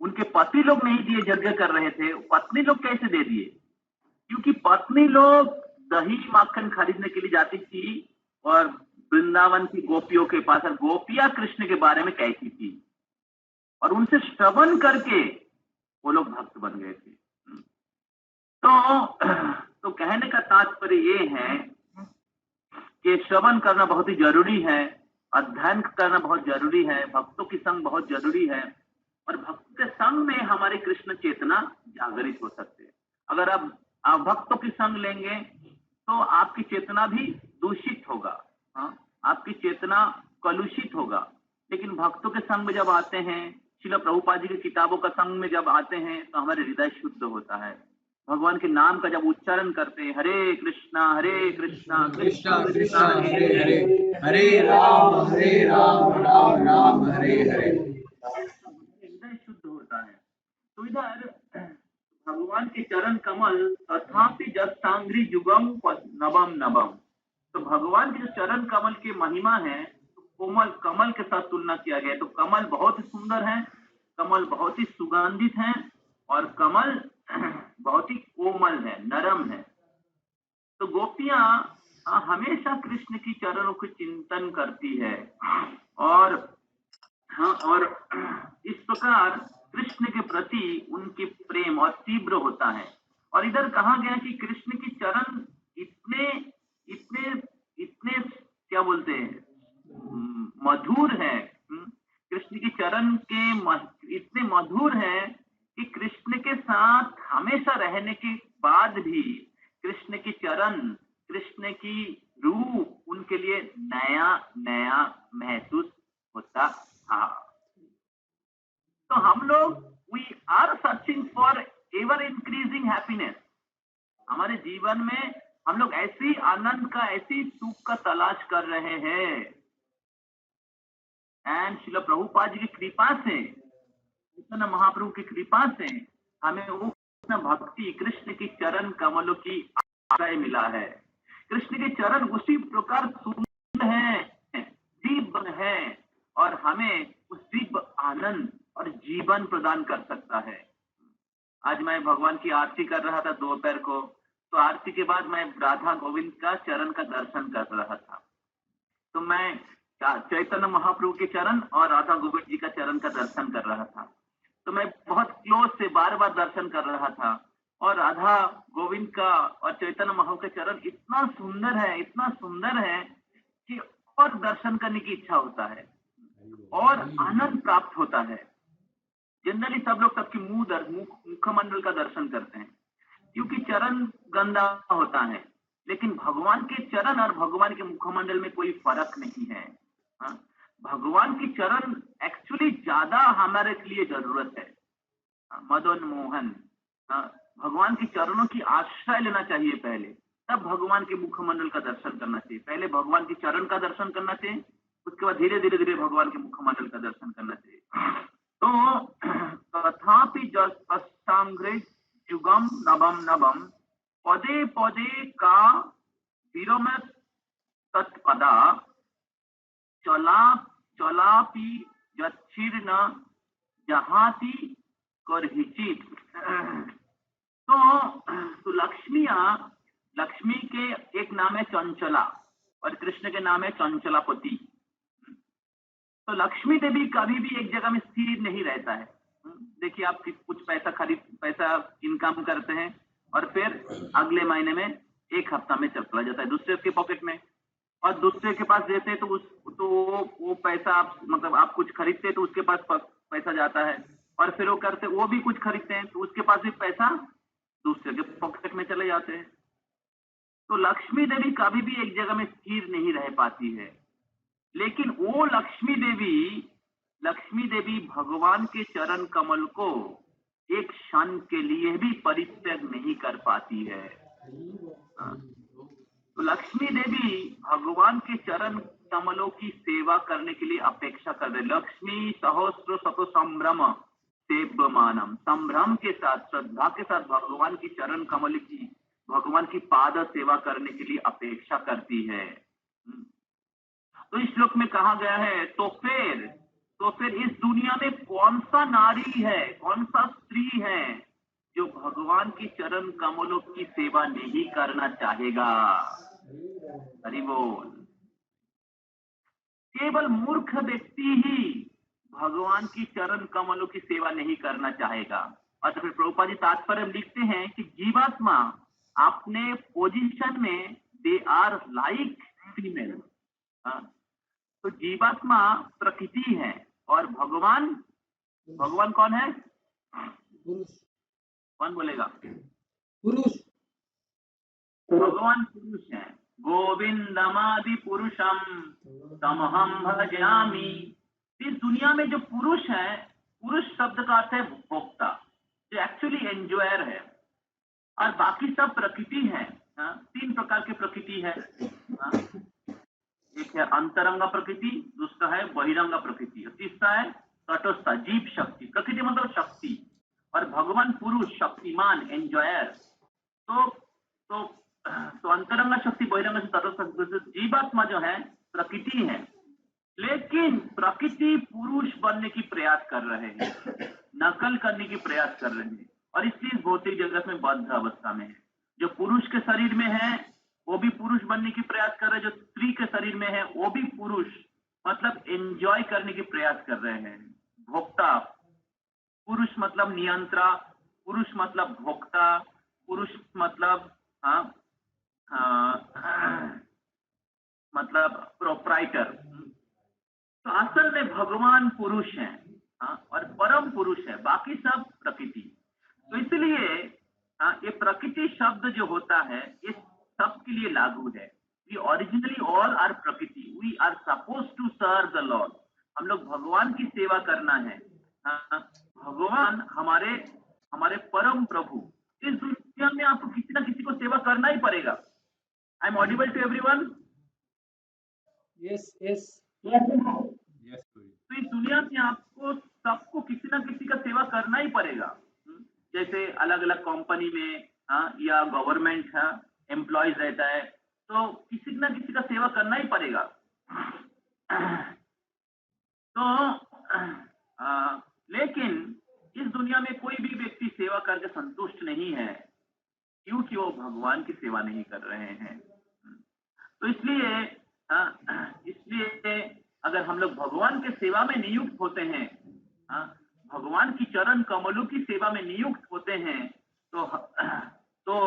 A: उनके पति लोग नहीं दिए, यज्ञ कर रहे थे, पत्नी लोग कैसे दे दिए? क्योंकि पत्नी लोग दही माखन खरीदने के लिए जाती थी और वृंदावन की गोपियों के पास, और गोपियां कृष्ण के बारे में कहती थी और उनसे श्रवण करके वो लोग भक्त बन गए थे। तो कहने का तात्पर्य ये है कि श्रवण करना बहुत ही जरूरी है, अध्ययन करना बहुत जरूरी है, भक्तों की संग बहुत जरूरी है, और भक्त के संग में हमारी कृष्ण चेतना जागृत हो सकते हैं। अगर आप भक्तों की संग लेंगे तो आपकी चेतना भी दूषित होगा, आपकी चेतना कलुषित होगा। लेकिन भक्तों के संग में जब आते हैं, श्रील प्रभुपाद जी की किताबों का संग में जब आते हैं तो हमारे हृदय शुद्ध होता है। भगवान के नाम का जब उच्चारण करते हैं, हरे कृष्णा कृष्णा
C: कृष्णा हरे हरे, हरे राम राम राम हरे हरे,
A: हृदय शुद्ध होता है। तो इधर भगवान के चरण कमल तथापि जस्तांग्री जुगम नवम नवम, तो भगवान के चरण कमल की महिमा है, तो कोमल कमल के साथ तुलना किया गया। तो कमल बहुत ही सुंदर है, कमल बहुत ही सुगंधित है, और कमल बहुत ही कोमल है, नरम है। तो गोपियां हमेशा कृष्ण की चरणों को चिंतन करती है, और इस प्रकार कृष्ण के प्रति उनकी प्रेम और तीव्र होता है। और इधर कहा गया कि कृष्ण की चरण इतने इतने इतने क्या बोलते हैं, मधुर है। कृष्ण की चरण के इतने मधुर है कि कृष्ण के साथ हमेशा रहने के बाद भी कृष्ण की चरण, कृष्ण की रूप उनके लिए नया नया महसूस होता था। तो हम लोग we are searching for ever increasing happiness. हमारे जीवन में हम लोग ऐसी आनंद का, ऐसी सुख का तलाश कर रहे हैं। एंड श्रील प्रभुपाद जी की कृपा से, चैतन्य महाप्रभु की कृपा से हमें वो भक्ति कृष्ण की चरण कमलों की आश्रय मिला है। कृष्ण के चरण उसी प्रकार सुंदर है, दिव्य है, और हमें उस दिव्य आनंद और जीवन प्रदान कर सकता है। आज मैं भगवान की आरती कर रहा था दोपहर को, तो आरती के बाद मैं राधा गोविंद का चरण का दर्शन कर रहा था। तो मैं चैतन्य महाप्रभु के चरण और राधा गोविंद जी का चरण का दर्शन कर रहा था। तो मैं बहुत क्लोज से बार बार दर्शन कर रहा था, और राधा गोविंद का और चैतन्य महाप्रभु के चरण इतना सुंदर है, इतना सुंदर है कि और दर्शन करने की इच्छा होता है और आनंद प्राप्त होता है। जनरली सब लोग सबके मुखमंडल का दर्शन करते हैं, क्योंकि चरण गंदा होता है, लेकिन भगवान के चरण और भगवान के मुखमंडल में कोई फर्क नहीं है। भगवान की चरण एक्चुअली ज्यादा हमारे लिए जरूरत है। मदन मोहन, भगवान के चरणों की आश्रय लेना चाहिए पहले, तब भगवान के मुखमंडल का दर्शन करना चाहिए। पहले भगवान के चरण का दर्शन करना चाहिए, उसके बाद धीरे धीरे धीरे भगवान के मुखमंडल का दर्शन करना चाहिए। तो तथापि जस्तांग्रे जुगम नवम नवम, पदे पदे का विरमत तत्पदा, चलापि यच्छिर्न जहाति करहिचित। तो लक्ष्मी के एक नाम है चंचला और कृष्ण के नाम है चंचलापति। तो लक्ष्मी देवी कभी भी एक जगह में स्थिर नहीं रहता है। देखिए आप कुछ पैसा इनकम करते हैं और फिर अगले महीने में एक हफ्ता में चला जाता है दूसरे के पॉकेट में, और दूसरे के पास देते हैं तो वो पैसा आप मतलब आप कुछ खरीदते हैं तो उसके पास पैसा जाता है, और फिर वो भी कुछ खरीदते हैं तो उसके पास भी पैसा दूसरे के पॉकेट में चले जाते हैं। तो लक्ष्मी देवी कभी भी एक जगह में स्थिर नहीं रह पाती है। लेकिन वो लक्ष्मी देवी भगवान के चरण कमल को एक क्षण के लिए भी परित्याग नहीं कर पाती है। तो लक्ष्मी देवी भगवान के चरण कमलों की सेवा करने के लिए अपेक्षा कर रहे। लक्ष्मी सहस्त्र शत संभ्रम सेव्यमानम, संभ्रम के साथ श्रद्धा के साथ भगवान की चरण कमल की, भगवान की पाद सेवा करने के लिए अपेक्षा करती है। तो इस श्लोक में कहा गया है तो फिर इस दुनिया में कौन सा नारी है, कौन सा स्त्री है जो भगवान की चरण कमलों की सेवा नहीं करना चाहेगा। हरि बोल। केवल मूर्ख व्यक्ति ही भगवान की चरण कमलों की सेवा नहीं करना चाहेगा। और फिर प्रभुपाद जी तात्पर्य लिखते हैं कि जीवात्मा अपने पोजीशन में दे आर लाइक फीमेल। तो जीवात्मा प्रकृति है और भगवान कौन है?
D: पुरुष।
A: कौन बोलेगा?
D: पुरुष।
A: भगवान पुरुष है। गोविंदमादि पुरुषम तमहम भजामि। इस दुनिया में जो पुरुष है, पुरुष शब्द का अर्थ है भोक्ता, जो एक्चुअली एंजॉयर है, और बाकी सब प्रकृति है। 3 प्रकार की प्रकृति है। एक है अंतरंगा प्रकृति, दूसरा है बहिरंगा प्रकृति, और तीसरा है तटस्थ जीव शक्ति। प्रकृति मतलब शक्ति, और भगवान पुरुष शक्तिमान एंजॉयर। तो अंतरंगा शक्ति, बहिरंगा शक्ति, तटस्थ। जीवात्मा जो है प्रकृति है, लेकिन प्रकृति पुरुष बनने की प्रयास कर रहे हैं, नकल करने की प्रयास कर रहे हैं, और इसलिए भौतिक जगत में बद्ध अवस्था में है। जो पुरुष के शरीर में है वो भी पुरुष बनने की प्रयास कर रहे हैं, जो स्त्री के शरीर में है वो भी पुरुष मतलब एंजॉय करने की प्रयास कर रहे हैं। भोक्ता, पुरुष मतलब नियंत्रा, पुरुष मतलब भोक्ता, पुरुष मतलब मतलब प्रोप्राइटर। तो असल में भगवान पुरुष है और परम पुरुष है, बाकी सब प्रकृति। तो इसलिए ये प्रकृति शब्द जो होता है ये सबके लिए लागू है। We originally all are prakriti, we are suppose to serve the lord. हम लोग भगवान की सेवा करना है। भगवान हमारे परम प्रभु। इस दुनिया में आपको किसी ना किसी को सेवा करना ही पड़ेगा। I am audible to everyone?
D: Yes yes.
A: तो इस दुनिया में आपको सबको किसी ना किसी का सेवा करना ही पड़ेगा। जैसे अलग अलग कंपनी में या गवर्नमेंट एम्प्लॉयज रहता है, तो किसी ना किसी का सेवा करना ही पड़ेगा। तो लेकिन इस दुनिया में कोई भी व्यक्ति सेवा करके संतुष्ट नहीं है, क्योंकि वो भगवान की सेवा नहीं कर रहे हैं। तो इसलिए अगर हम लोग भगवान के सेवा में नियुक्त होते हैं, भगवान की चरण कमलों की सेवा में नियुक्त होते हैं, तो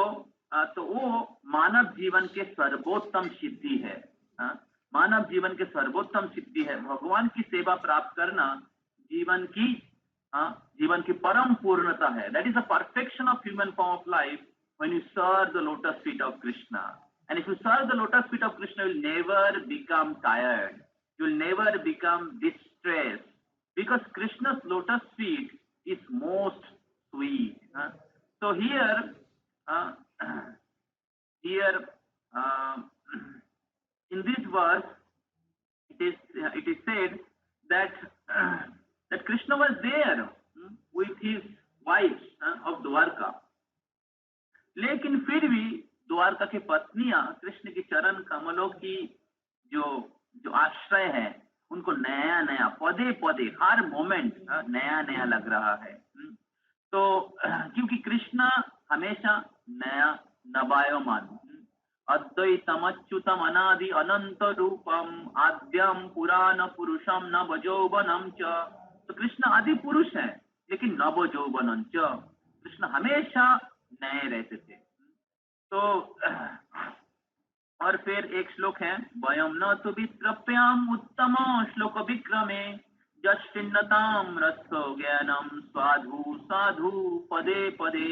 A: वो मानव जीवन के सर्वोत्तम सिद्धि है। मानव जीवन के सर्वोत्तम सिद्धि है। भगवान की सेवा प्राप्त करना जीवन की परम पूर्णता है। That is the perfection of human form of life when you serve the lotus feet of Krishna. And if you serve the lotus feet of Krishna, you will never become tired. You will never become distressed. Because Krishna's lotus feet is most sweet. So here in this verse, it is said that Krishna was there with his wives of Dwarka. लेकिन फिर भी द्वारका की पत्नियां कृष्ण की चरण कमलों की जो आश्रय है, उनको नया नया पदे पदे हर मोमेंट नया नया लग रहा है। तो क्योंकि कृष्ण हमेशा नया नवायमान, अद्वैतम अच्युतम अनादि अनंत रूपम आद्यम पुराण पुरुषम नव यौवनम च। तो कृष्ण आदि पुरुष है लेकिन नव यौवनम च, कृष्ण हमेशा नए रहते थे। तो और फिर एक श्लोक है, वयम न तु वित्रप्याम उत्तम श्लोक विक्रमे यश्चिन्नताम रसो ज्ञानम साधु साधु पदे पदे।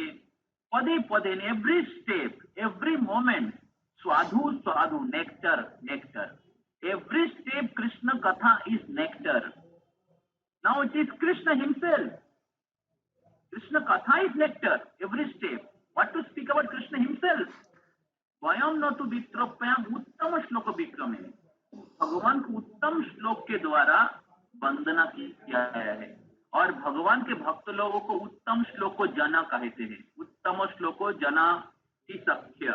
A: पदे पदे, in every step, every moment, साधु साधु, nectar nectar, every step Krishna katha is nectar. Now it is Krishna himself, Krishna katha is nectar every step. What to speak about Krishna himself. वयम न तो वित्रप्याम उत्तम श्लोक विक्रमे, भगवान को उत्तम श्लोक के द्वारा वंदना किया गया है। और भगवान के भक्त लोगों को उत्तम श्लोक को जना कहते हैं, उत्तम श्लोको जना की सख्य।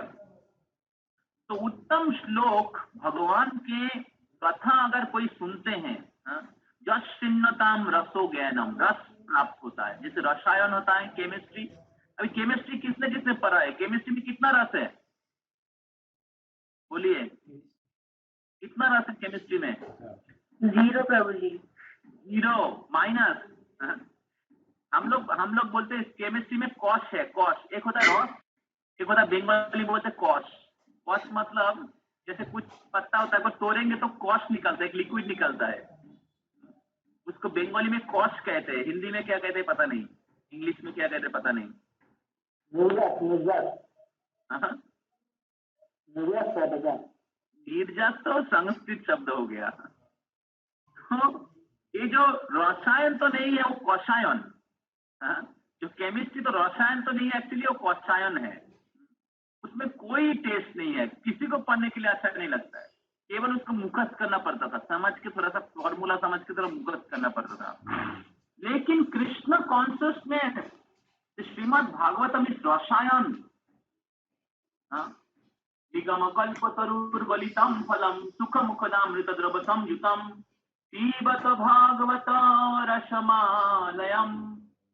A: तो उत्तम श्लोक भगवान के कथा अगर कोई सुनते हैं, जश्चिन्नताम रसो ज्ञानम, रस प्राप्त होता है। जैसे रसायन होता है केमिस्ट्री, अभी केमिस्ट्री किसने किसने पढ़ा है, केमिस्ट्री में कितना रस है, बोलिए कितना रस है केमिस्ट्री में?
F: 0 प्रभु जी।
A: 0 माइनस। हम लोग बोलते हैं केमिस्ट्री में कॉश है, कॉश। एक होता है रस, एक होता है बंगाली बोलते हैं कॉश। कॉश मतलब जैसे कुछ पत्ता होता है, वो तोड़ेंगे तो कॉश निकलता है, एक लिक्विड निकलता है, उसको बंगाली में कॉश कहते हैं। हिंदी में क्या कहते हैं पता नहीं, इंग्लिश में क्या कहते हैं पता नहीं। निर्जस तो संस्कृत शब्द हो गया। तो ये जो रसायन तो नहीं है, वो कौशायन। जो केमिस्ट्री तो रसायन तो नहीं है, एक्चुअली वो कौशायन है। उसमें कोई टेस्ट नहीं है, किसी को पढ़ने के लिए अच्छा नहीं लगता है, केवल उसको मुखस्त करना पड़ता था, समझ के थोड़ा सा फॉर्मूला समझ के थोड़ा मुखस्त करना पड़ता था। लेकिन कृष्ण कॉन्शियसनेस, श्रीमद् भागवतम इस रसायन। निगम कल्पतरुर्गलितं फलम सुख मुखदामृत द्रव संयुतम पीबत भागवत रसमालयम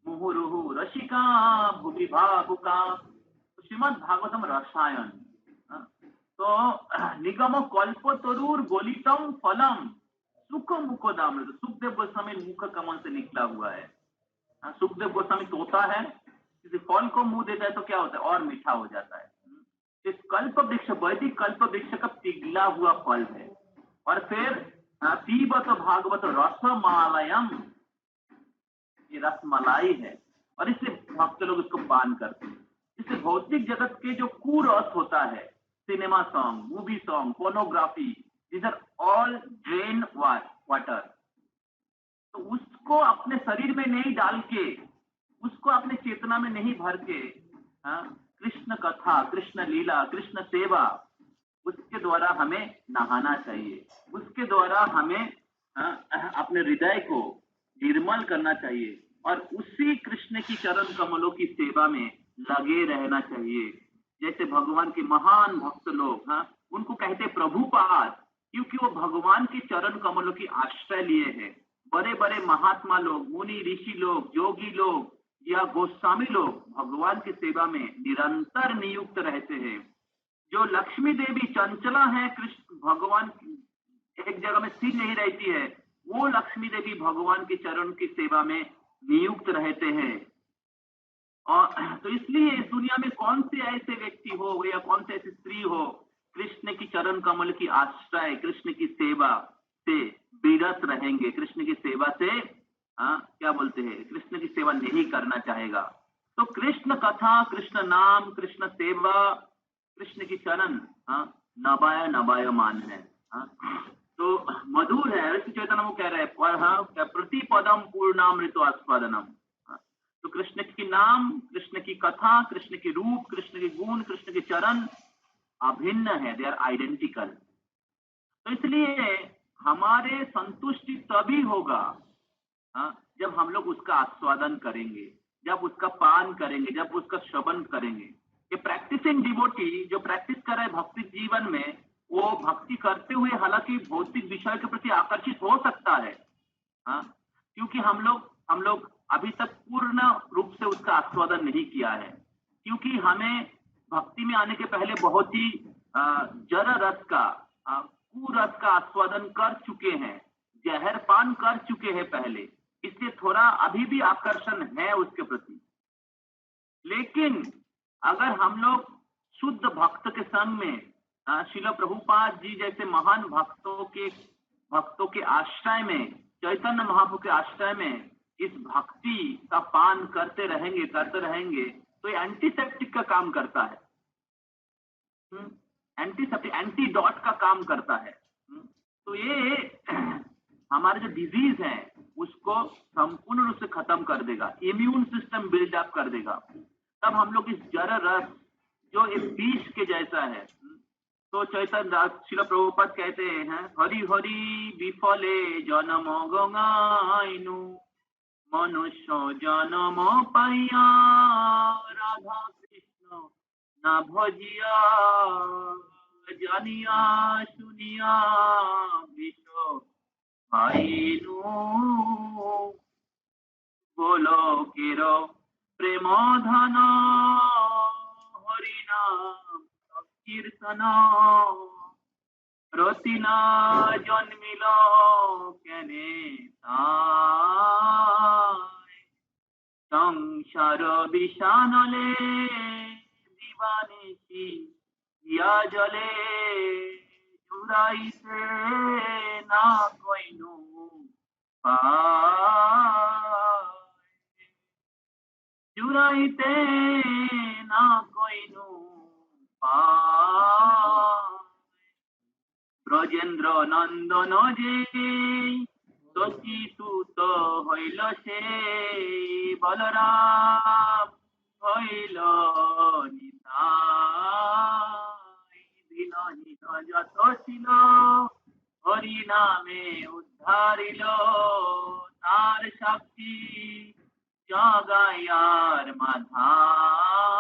A: मुहुर्मुहुः रसिका भुवि भावुका। श्रीमद् भागवतम रसायन। तो निगम कल्पतरुर गलितम फलम सुख मुखदामृत, सुखदेव गोस्वामी मुख कमल से निकला हुआ है। सुखदेव गोस्वामी तोता है, किसी फल को मुंह देता है तो क्या होता है, और मीठा हो जाता है। इस कल्प वृक्ष, वैदिक कल्प वृक्ष का पिघला हुआ फल है। और फिर पीबत भागवत रसमालयम, ये रसमलाई है, और इससे भक्त लोग इसको पान करते हैं। इससे भौतिक जगत के जो कुरस होता है, cinema song, movie song, pornography, these are all drain water. तो उसको अपने शरीर में नहीं डाल के, उसको अपने चेतना में नहीं भर के, कृष्ण कथा, कृष्ण लीला, कृष्ण सेवा, उसके द्वारा हमें नहाना चाहिए। उसके द्वारा हमें अपने हृदय को निर्मल करना चाहिए, और उसी कृष्ण की चरण कमलों की सेवा में लगे रहना चाहिए। जैसे भगवान के महान भक्त लोग, उनको कहते प्रभुपाद, क्योंकि वो भगवान के चरण कमलों की आश्रय लिए हैं। बड़े बड़े महात्मा लोग, मुनि ऋषि लोग, योगी लोग या गोस्वामी लोग भगवान की सेवा में निरंतर नियुक्त रहते हैं। जो लक्ष्मी देवी चंचला है, कृष्ण भगवान एक जगह में स्थिर नहीं रहती है, वो लक्ष्मी देवी भगवान के चरण की सेवा में नियुक्त रहते हैं। और तो इसलिए इस दुनिया में कौन से ऐसे व्यक्ति हो या कौन से ऐसी स्त्री हो, कृष्ण की चरण कमल की आश्रय, कृष्ण की सेवा से विरत रहेंगे, कृष्ण की सेवा से क्या बोलते हैं, कृष्ण की सेवा नहीं करना चाहेगा। तो कृष्ण कथा, कृष्ण नाम, कृष्ण सेवा, कृष्ण की चरण नवाय नवायमान है। तो मधुर है। ऋषि चैतन्य वो कह रहे हैं, प्रतिपदम पूर्णामृत आस्वादनम। तो कृष्ण की नाम, कृष्ण की कथा, कृष्ण के रूप, कृष्ण के गुण, कृष्ण के चरण अभिन्न है, दे आर आइडेंटिकल। तो इसलिए हमारे संतुष्टि तभी होगा जब हम लोग उसका आस्वादन करेंगे, जब उसका पान करेंगे, जब उसका श्रवण करेंगे। ये प्रैक्टिसिंग डिवोटी जो प्रैक्टिस कर रहे हैं भक्ति जीवन में, वो भक्ति करते हुए हालांकि भौतिक विषय के प्रति आकर्षित हो सकता है, क्योंकि हम लोग अभी तक पूर्ण रूप से उसका आस्वादन नहीं किया है। क्योंकि हमें भक्ति में आने के पहले बहुत ही जर रस का कुरस का आस्वादन कर चुके हैं, जहर पान कर चुके हैं पहले, इसलिए थोड़ा अभी भी आकर्षण है उसके प्रति। लेकिन अगर हम लोग शुद्ध भक्त के संग में श्रील प्रभुपाद जी जैसे महान भक्तों के आश्रय में, चैतन्य महाप्रभु के आश्रय में इस भक्ति का पान करते रहेंगे तो ये एंटीसेप्टिक का काम करता है, एंटीसेप्टिक एंटीडॉट का काम करता है। तो ये हमारे जो डिजीज है उसको संपूर्ण रूप से खत्म कर देगा, इम्यून सिस्टम बिल्डअप कर देगा। तब हम लोग इस जर रस जो इस बीज के जैसा है, तो चैतन्य श्रील प्रभुपाद कहते हैं हरि हरि विफले जन्म गंगाइनु मनुष्य जन्म पाइया राधा कृष्ण ना भजिया जानिया सुनिया विश्व भाइनु बोलो केरो प्रेम धन हरिनाम कीर्तन रतिना जन्मिल केने संसार विषानले दिवानिशी या जले जुराइते ना कोइनु जुराइते ना कोइनु ब्रजेन्द्र नंदन जे शशि सुत हईल से बलराम हईल दीनहीन जत ছিল हरि नामे उद्धारिल तार साक्षी जगायार माधाय।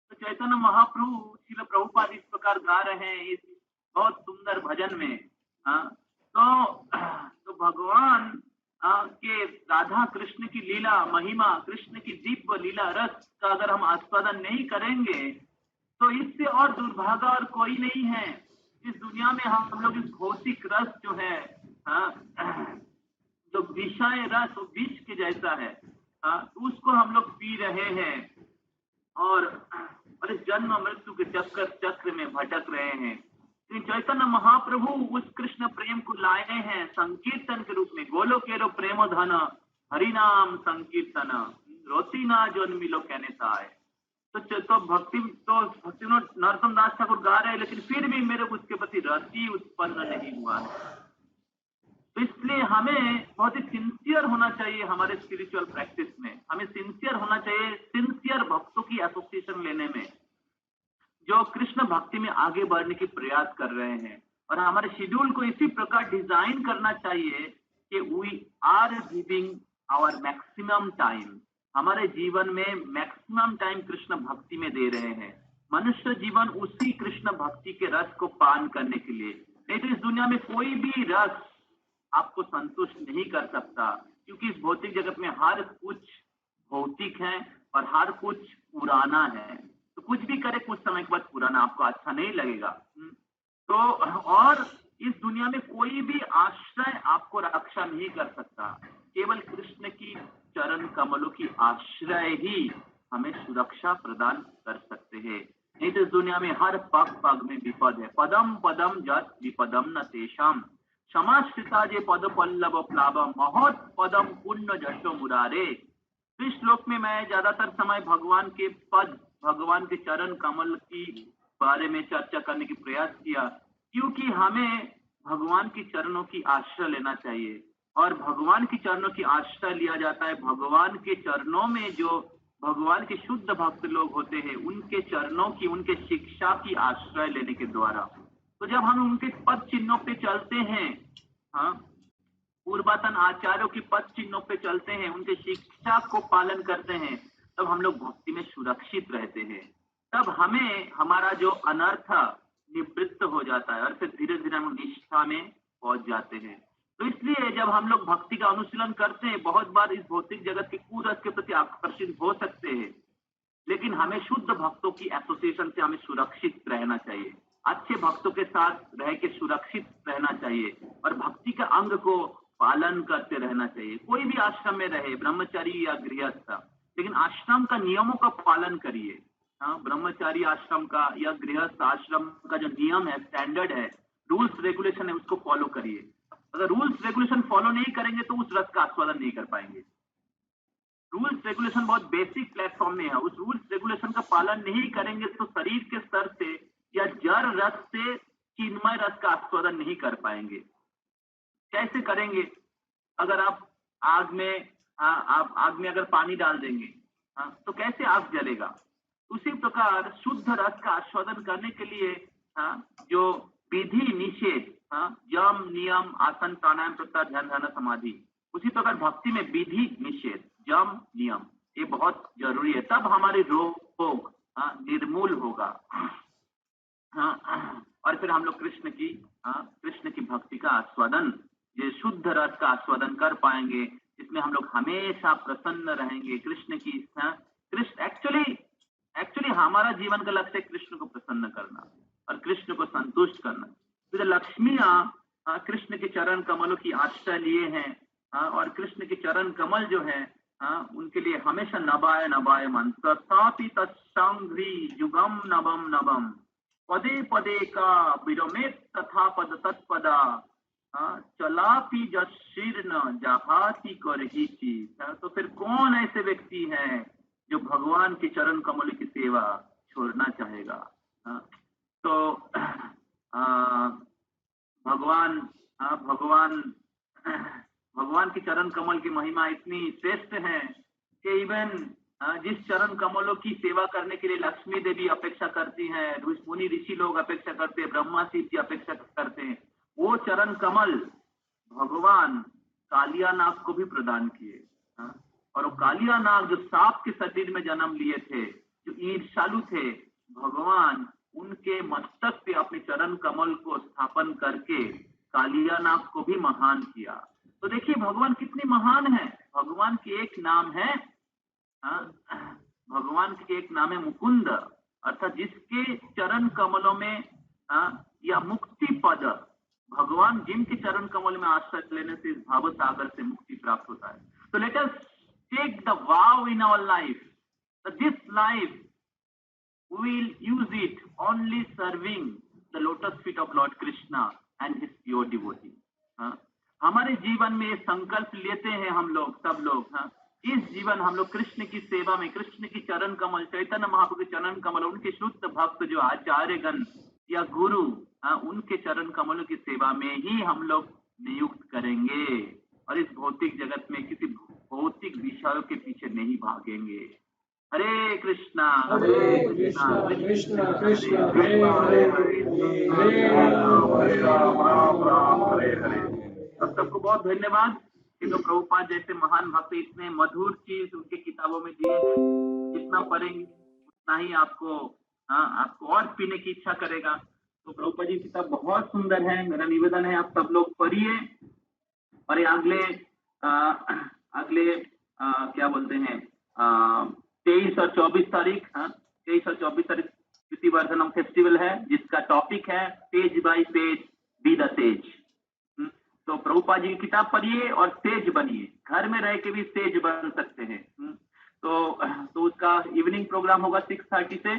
A: तो चैतन्य महाप्रभु श्रील प्रभुपाद इस प्रकार गा रहे हैं इस बहुत सुंदर भजन में। तो भगवान के राधा कृष्ण की लीला महिमा, कृष्ण की दिव्य लीला रस का अगर हम आस्वादन नहीं करेंगे तो इससे और दुर्भागा और कोई नहीं है। इस दुनिया में हम लोग इस भौतिक रस जो है, जो विषय रस विष के जैसा है, उसको हम लोग पी रहे हैं और इस जन्म मृत्यु के चक्र में भटक रहे हैं। चैतन्य महाप्रभु उस कृष्ण प्रेम को लाए हैं संकीर्तन के रूप में। गोलो केरो प्रेम धन हरिनाम संकीर्तन रोतिना जन्मिलो कहने सा है। तो भक्ति नरोत्तम दास ठाकुर गा रहे हैं, लेकिन फिर भी मेरे को उसके प्रति रति उत्पन्न नहीं हुआ है। तो इसलिए हमें बहुत ही सिंसियर होना चाहिए हमारे स्पिरिचुअल प्रैक्टिस में। हमें सिंसियर होना चाहिए, सिंसियर भक्तों की एसोसिएशन लेने में जो कृष्ण भक्ति में आगे बढ़ने की प्रयास कर रहे हैं। और हमारे शेड्यूल को इसी प्रकार डिजाइन करना चाहिए कि we are giving our maximum time, हमारे जीवन में मैक्सिमम टाइम कृष्ण भक्ति में दे रहे हैं। मनुष्य जीवन उसी कृष्ण भक्ति के रस को पान करने के लिए, नहीं तो इस दुनिया में कोई भी रस आपको संतुष्ट नहीं कर सकता, क्योंकि इस भौतिक जगत में हर कुछ भौतिक है और हर कुछ पुराना है। तो कुछ भी करे कुछ समय के बाद पुराना आपको अच्छा नहीं लगेगा। तो और इस दुनिया में कोई भी आश्रय आपको रक्षा नहीं कर सकता, केवल कृष्ण की चरण कमलों की आश्रय ही हमें सुरक्षा प्रदान कर सकते हैं। नहीं तो इस दुनिया में हर पग पग में विपद है। पदम पदम जत विपदम न तेषाम समाश्रिता जे पद पल्लव प्लाव महोत पदम पुण्य जशो मुरारे। इस श्लोक में मैं ज्यादातर समय भगवान के पद, भगवान के चरण कमल की बारे में चर्चा करने की प्रयास किया, क्योंकि हमें भगवान की चरणों की आश्रय लेना चाहिए। और भगवान की चरणों की आश्रय लिया जाता है भगवान के चरणों में जो भगवान के शुद्ध भक्त लोग होते हैं उनके चरणों की, उनके शिक्षा की आश्रय लेने के द्वारा। तो जब हम उनके पद चिन्हों पे चलते हैं, पूर्वतन आचार्यों की पद चिन्हों पे चलते हैं, उनके शिक्षा को पालन करते हैं, तब हम लोग भक्ति में सुरक्षित रहते हैं। तब हमें हमारा जो अनर्थ निवृत्त हो जाता है और फिर धीरे धीरे हम निष्ठा में पहुंच जाते हैं। तो इसलिए जब हम लोग भक्ति का अनुशीलन करते हैं, बहुत बार इस भौतिक जगत के कुरस के प्रति आकर्षित हो सकते हैं, लेकिन हमें शुद्ध भक्तों की एसोसिएशन से हमें सुरक्षित रहना चाहिए, अच्छे भक्तों के साथ रह के सुरक्षित रहना चाहिए और भक्ति के अंग को पालन करते रहना चाहिए। कोई भी आश्रम में रहे, ब्रह्मचारी या गृहस्थ, लेकिन आश्रम का नियमों का पालन करिए। हाँ, ब्रह्मचारी आश्रम का या गृहस्थ आश्रम का जो नियम है, स्टैंडर्ड है, रूल्स रेगुलेशन है, उसको फॉलो करिए। अगर रूल्स रेगुलेशन फॉलो नहीं करेंगे तो उस रस का आस्वादन नहीं कर पाएंगे। रूल्स रेगुलेशन बहुत बेसिक प्लेटफॉर्म में है, उस रूल्स रेगुलेशन का पालन नहीं करेंगे तो शरीर के स्तर से या जड़ रस से चिन्मय रस का आस्वादन नहीं कर पाएंगे। कैसे करेंगे? अगर आप आग में आप आग में अगर पानी डाल देंगे तो कैसे आग जलेगा? उसी प्रकार शुद्ध रस का आस्वादन करने के लिए जो विधि निषेध, यम नियम आसन प्राणायाम प्रत्याहार ध्यान धारणा समाधि, उसी प्रकार भक्ति में विधि निषेध यम नियम ये बहुत जरूरी है, तब हमारे रोग निर्मूल होगा। और फिर हम लोग कृष्ण की भक्ति का आस्वादन, ये शुद्ध रस का आस्वादन कर पाएंगे, जिसमें हम लोग हमेशा प्रसन्न रहेंगे। कृष्ण की कृष्ण एक्चुअली हमारा जीवन का लक्ष्य है कृष्ण को प्रसन्न करना और कृष्ण को संतुष्ट करना। तो लक्ष्मियां कृष्ण के चरण कमलों की आश्रय लिए हैं और कृष्ण के चरण कमल जो है उनके लिए हमेशा नवाय नवाय मन तथापि तत्संघ्री युगम नवम नवम पदे पदे का विरमेत तथा पद तत्पदा चलापि जशीर्ण जहाती करही चीज। तो फिर कौन ऐसे व्यक्ति हैं जो भगवान के चरण कमल की सेवा छोड़ना चाहेगा? तो भगवान की चरण कमल की महिमा इतनी श्रेष्ठ है कि इवन जिस चरण कमलों की सेवा करने के लिए लक्ष्मी देवी अपेक्षा करती हैं, मुनि ऋषि लोग अपेक्षा करते हैं, ब्रह्मा शिव जी अपेक्षा करते हैं, वो चरण कमल भगवान कालिया नाग को भी प्रदान किए। और वो कालिया नाग जो सांप के शरीर में जन्म लिए थे, जो ईर्ष्यालु थे, भगवान उनके मस्तक पे अपने चरण कमल को स्थापन करके कालिया नाग को भी महान किया। तो देखिए भगवान कितनी महान है। भगवान की एक नाम है मुकुंद, अर्थात जिसके चरण कमलों में या मुक्ति पद, भगवान जिनके चरण कमल में आश्रय लेने से इस भाव सागर से मुक्ति प्राप्त होता है। तो let us take the vow in our life, this life we will use it only serving the lotus feet of Lord Krishna and his pure devotee. हमारे जीवन में संकल्प लेते हैं हम लोग, सब लोग इस जीवन हम लोग कृष्ण की सेवा में, कृष्ण की चरण कमल, चैतन्य महाप्रभु के चरण कमल, उनके शुद्ध भक्त जो आचार्यगण या गुरु उनके चरण कमलों की सेवा में ही हम लोग नियुक्त करेंगे और इस भौतिक जगत में किसी भौतिक विषयों के पीछे नहीं भागेंगे। हरे कृष्णा
D: कृष्ण कृष्ण हरे हरे हरे राम राम हरे हरे।
A: अब सबको बहुत धन्यवाद कि तो प्रभुपाद जैसे महान भक्त इतने मधुर चीज उनके किताबों में दिए हैं, जितना पढ़ेंगे उतना ही आपको और पीने की इच्छा करेगा। तो प्रभुपाद जी की किताब बहुत सुंदर है, मेरा निवेदन है आप सब लोग पढ़िए और अगले क्या बोलते हैं 23 और 24 तारीख 23 और 24 तारीख कृति वर्धनम फेस्टिवल है, जिसका टॉपिक है page bye page be the sage. तो प्रभुपाद जी की किताब पढ़िए और सेज बनिए, घर में रह के भी सेज बन सकते हैं। तो उसका इवनिंग प्रोग्राम होगा 6:30 से।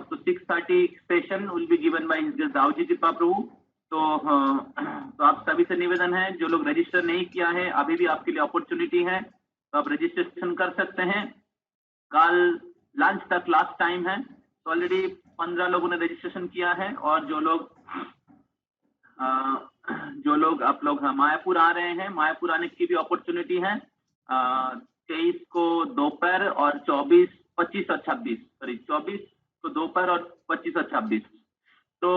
A: तो 6:30 session will be given by Dauji कृपा प्रभु। तो आप सभी से निवेदन है, जो लोग रजिस्टर नहीं किया है अभी भी आपके लिए अपॉर्चुनिटी है, तो आप रजिस्ट्रेशन कर सकते हैं। कल लंच तक लास्ट टाइम है, तो ऑलरेडी 15 लोगों ने रजिस्ट्रेशन किया है और जो लोग आप लोग मायापुर आ रहे हैं, मायापुर आने की भी अपॉर्चुनिटी है। 23 को दोपहर और 24 और 26 को दोपहर और 25 और 26 तो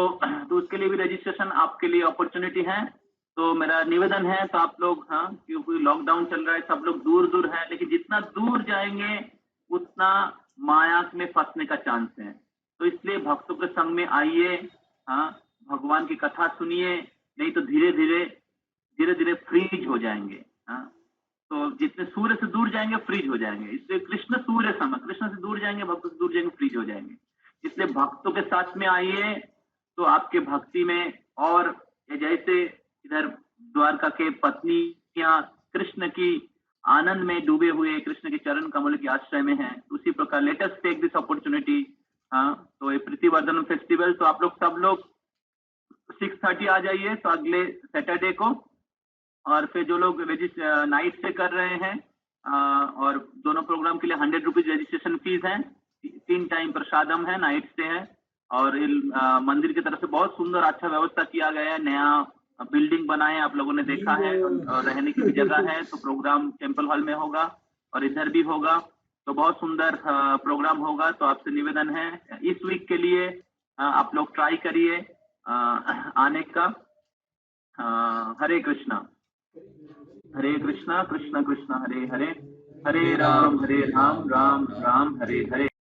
A: उसके लिए भी रजिस्ट्रेशन आपके लिए अपॉर्चुनिटी है। तो मेरा निवेदन है, तो आप लोग क्योंकि लॉकडाउन चल रहा है, सब लोग दूर दूर है, लेकिन जितना दूर जाएंगे उतना माया में फंसने का चांस है। तो इसलिए भक्तों के संग में आइए, भगवान की कथा सुनिए, नहीं तो धीरे धीरे फ्रीज हो जाएंगे। तो जितने सूर्य से दूर जाएंगे फ्रीज हो जाएंगे, इसलिए कृष्ण सूर्य सम, कृष्ण से दूर जाएंगे, भक्त से दूर जाएंगे, फ्रीज हो जाएंगे। इसलिए भक्तों के साथ में आइए तो आपके भक्ति में, और ये जैसे इधर द्वारका के पत्नियां कृष्ण की आनंद में डूबे हुए कृष्ण के चरण कमल के आश्रय में हैं, उसी प्रकार let us take this opportunity. हाँ, तो ये प्रीतिवर्धन फेस्टिवल, तो आप लोग सब लोग 6:30 आ जाइए, तो अगले सैटरडे को। और फिर जो लोग नाइट से कर रहे हैं, और दोनों प्रोग्राम के लिए 100 रुपीज रजिस्ट्रेशन फीस है, 3 टाइम प्रसादम है, नाइट से है। और मंदिर की तरफ से बहुत सुंदर अच्छा व्यवस्था किया गया है, नया बिल्डिंग बना है, आप लोगों ने देखा है, और रहने की भी जगह है। तो प्रोग्राम टेम्पल हॉल में होगा और इधर भी होगा, तो बहुत सुंदर प्रोग्राम होगा। तो आपसे निवेदन है इस वीक के लिए आप लोग ट्राई करिए आने का। हरे कृष्णा, हरे कृष्णा, कृष्ण कृष्ण हरे हरे, हरे राम राम, राम राम हरे हरे।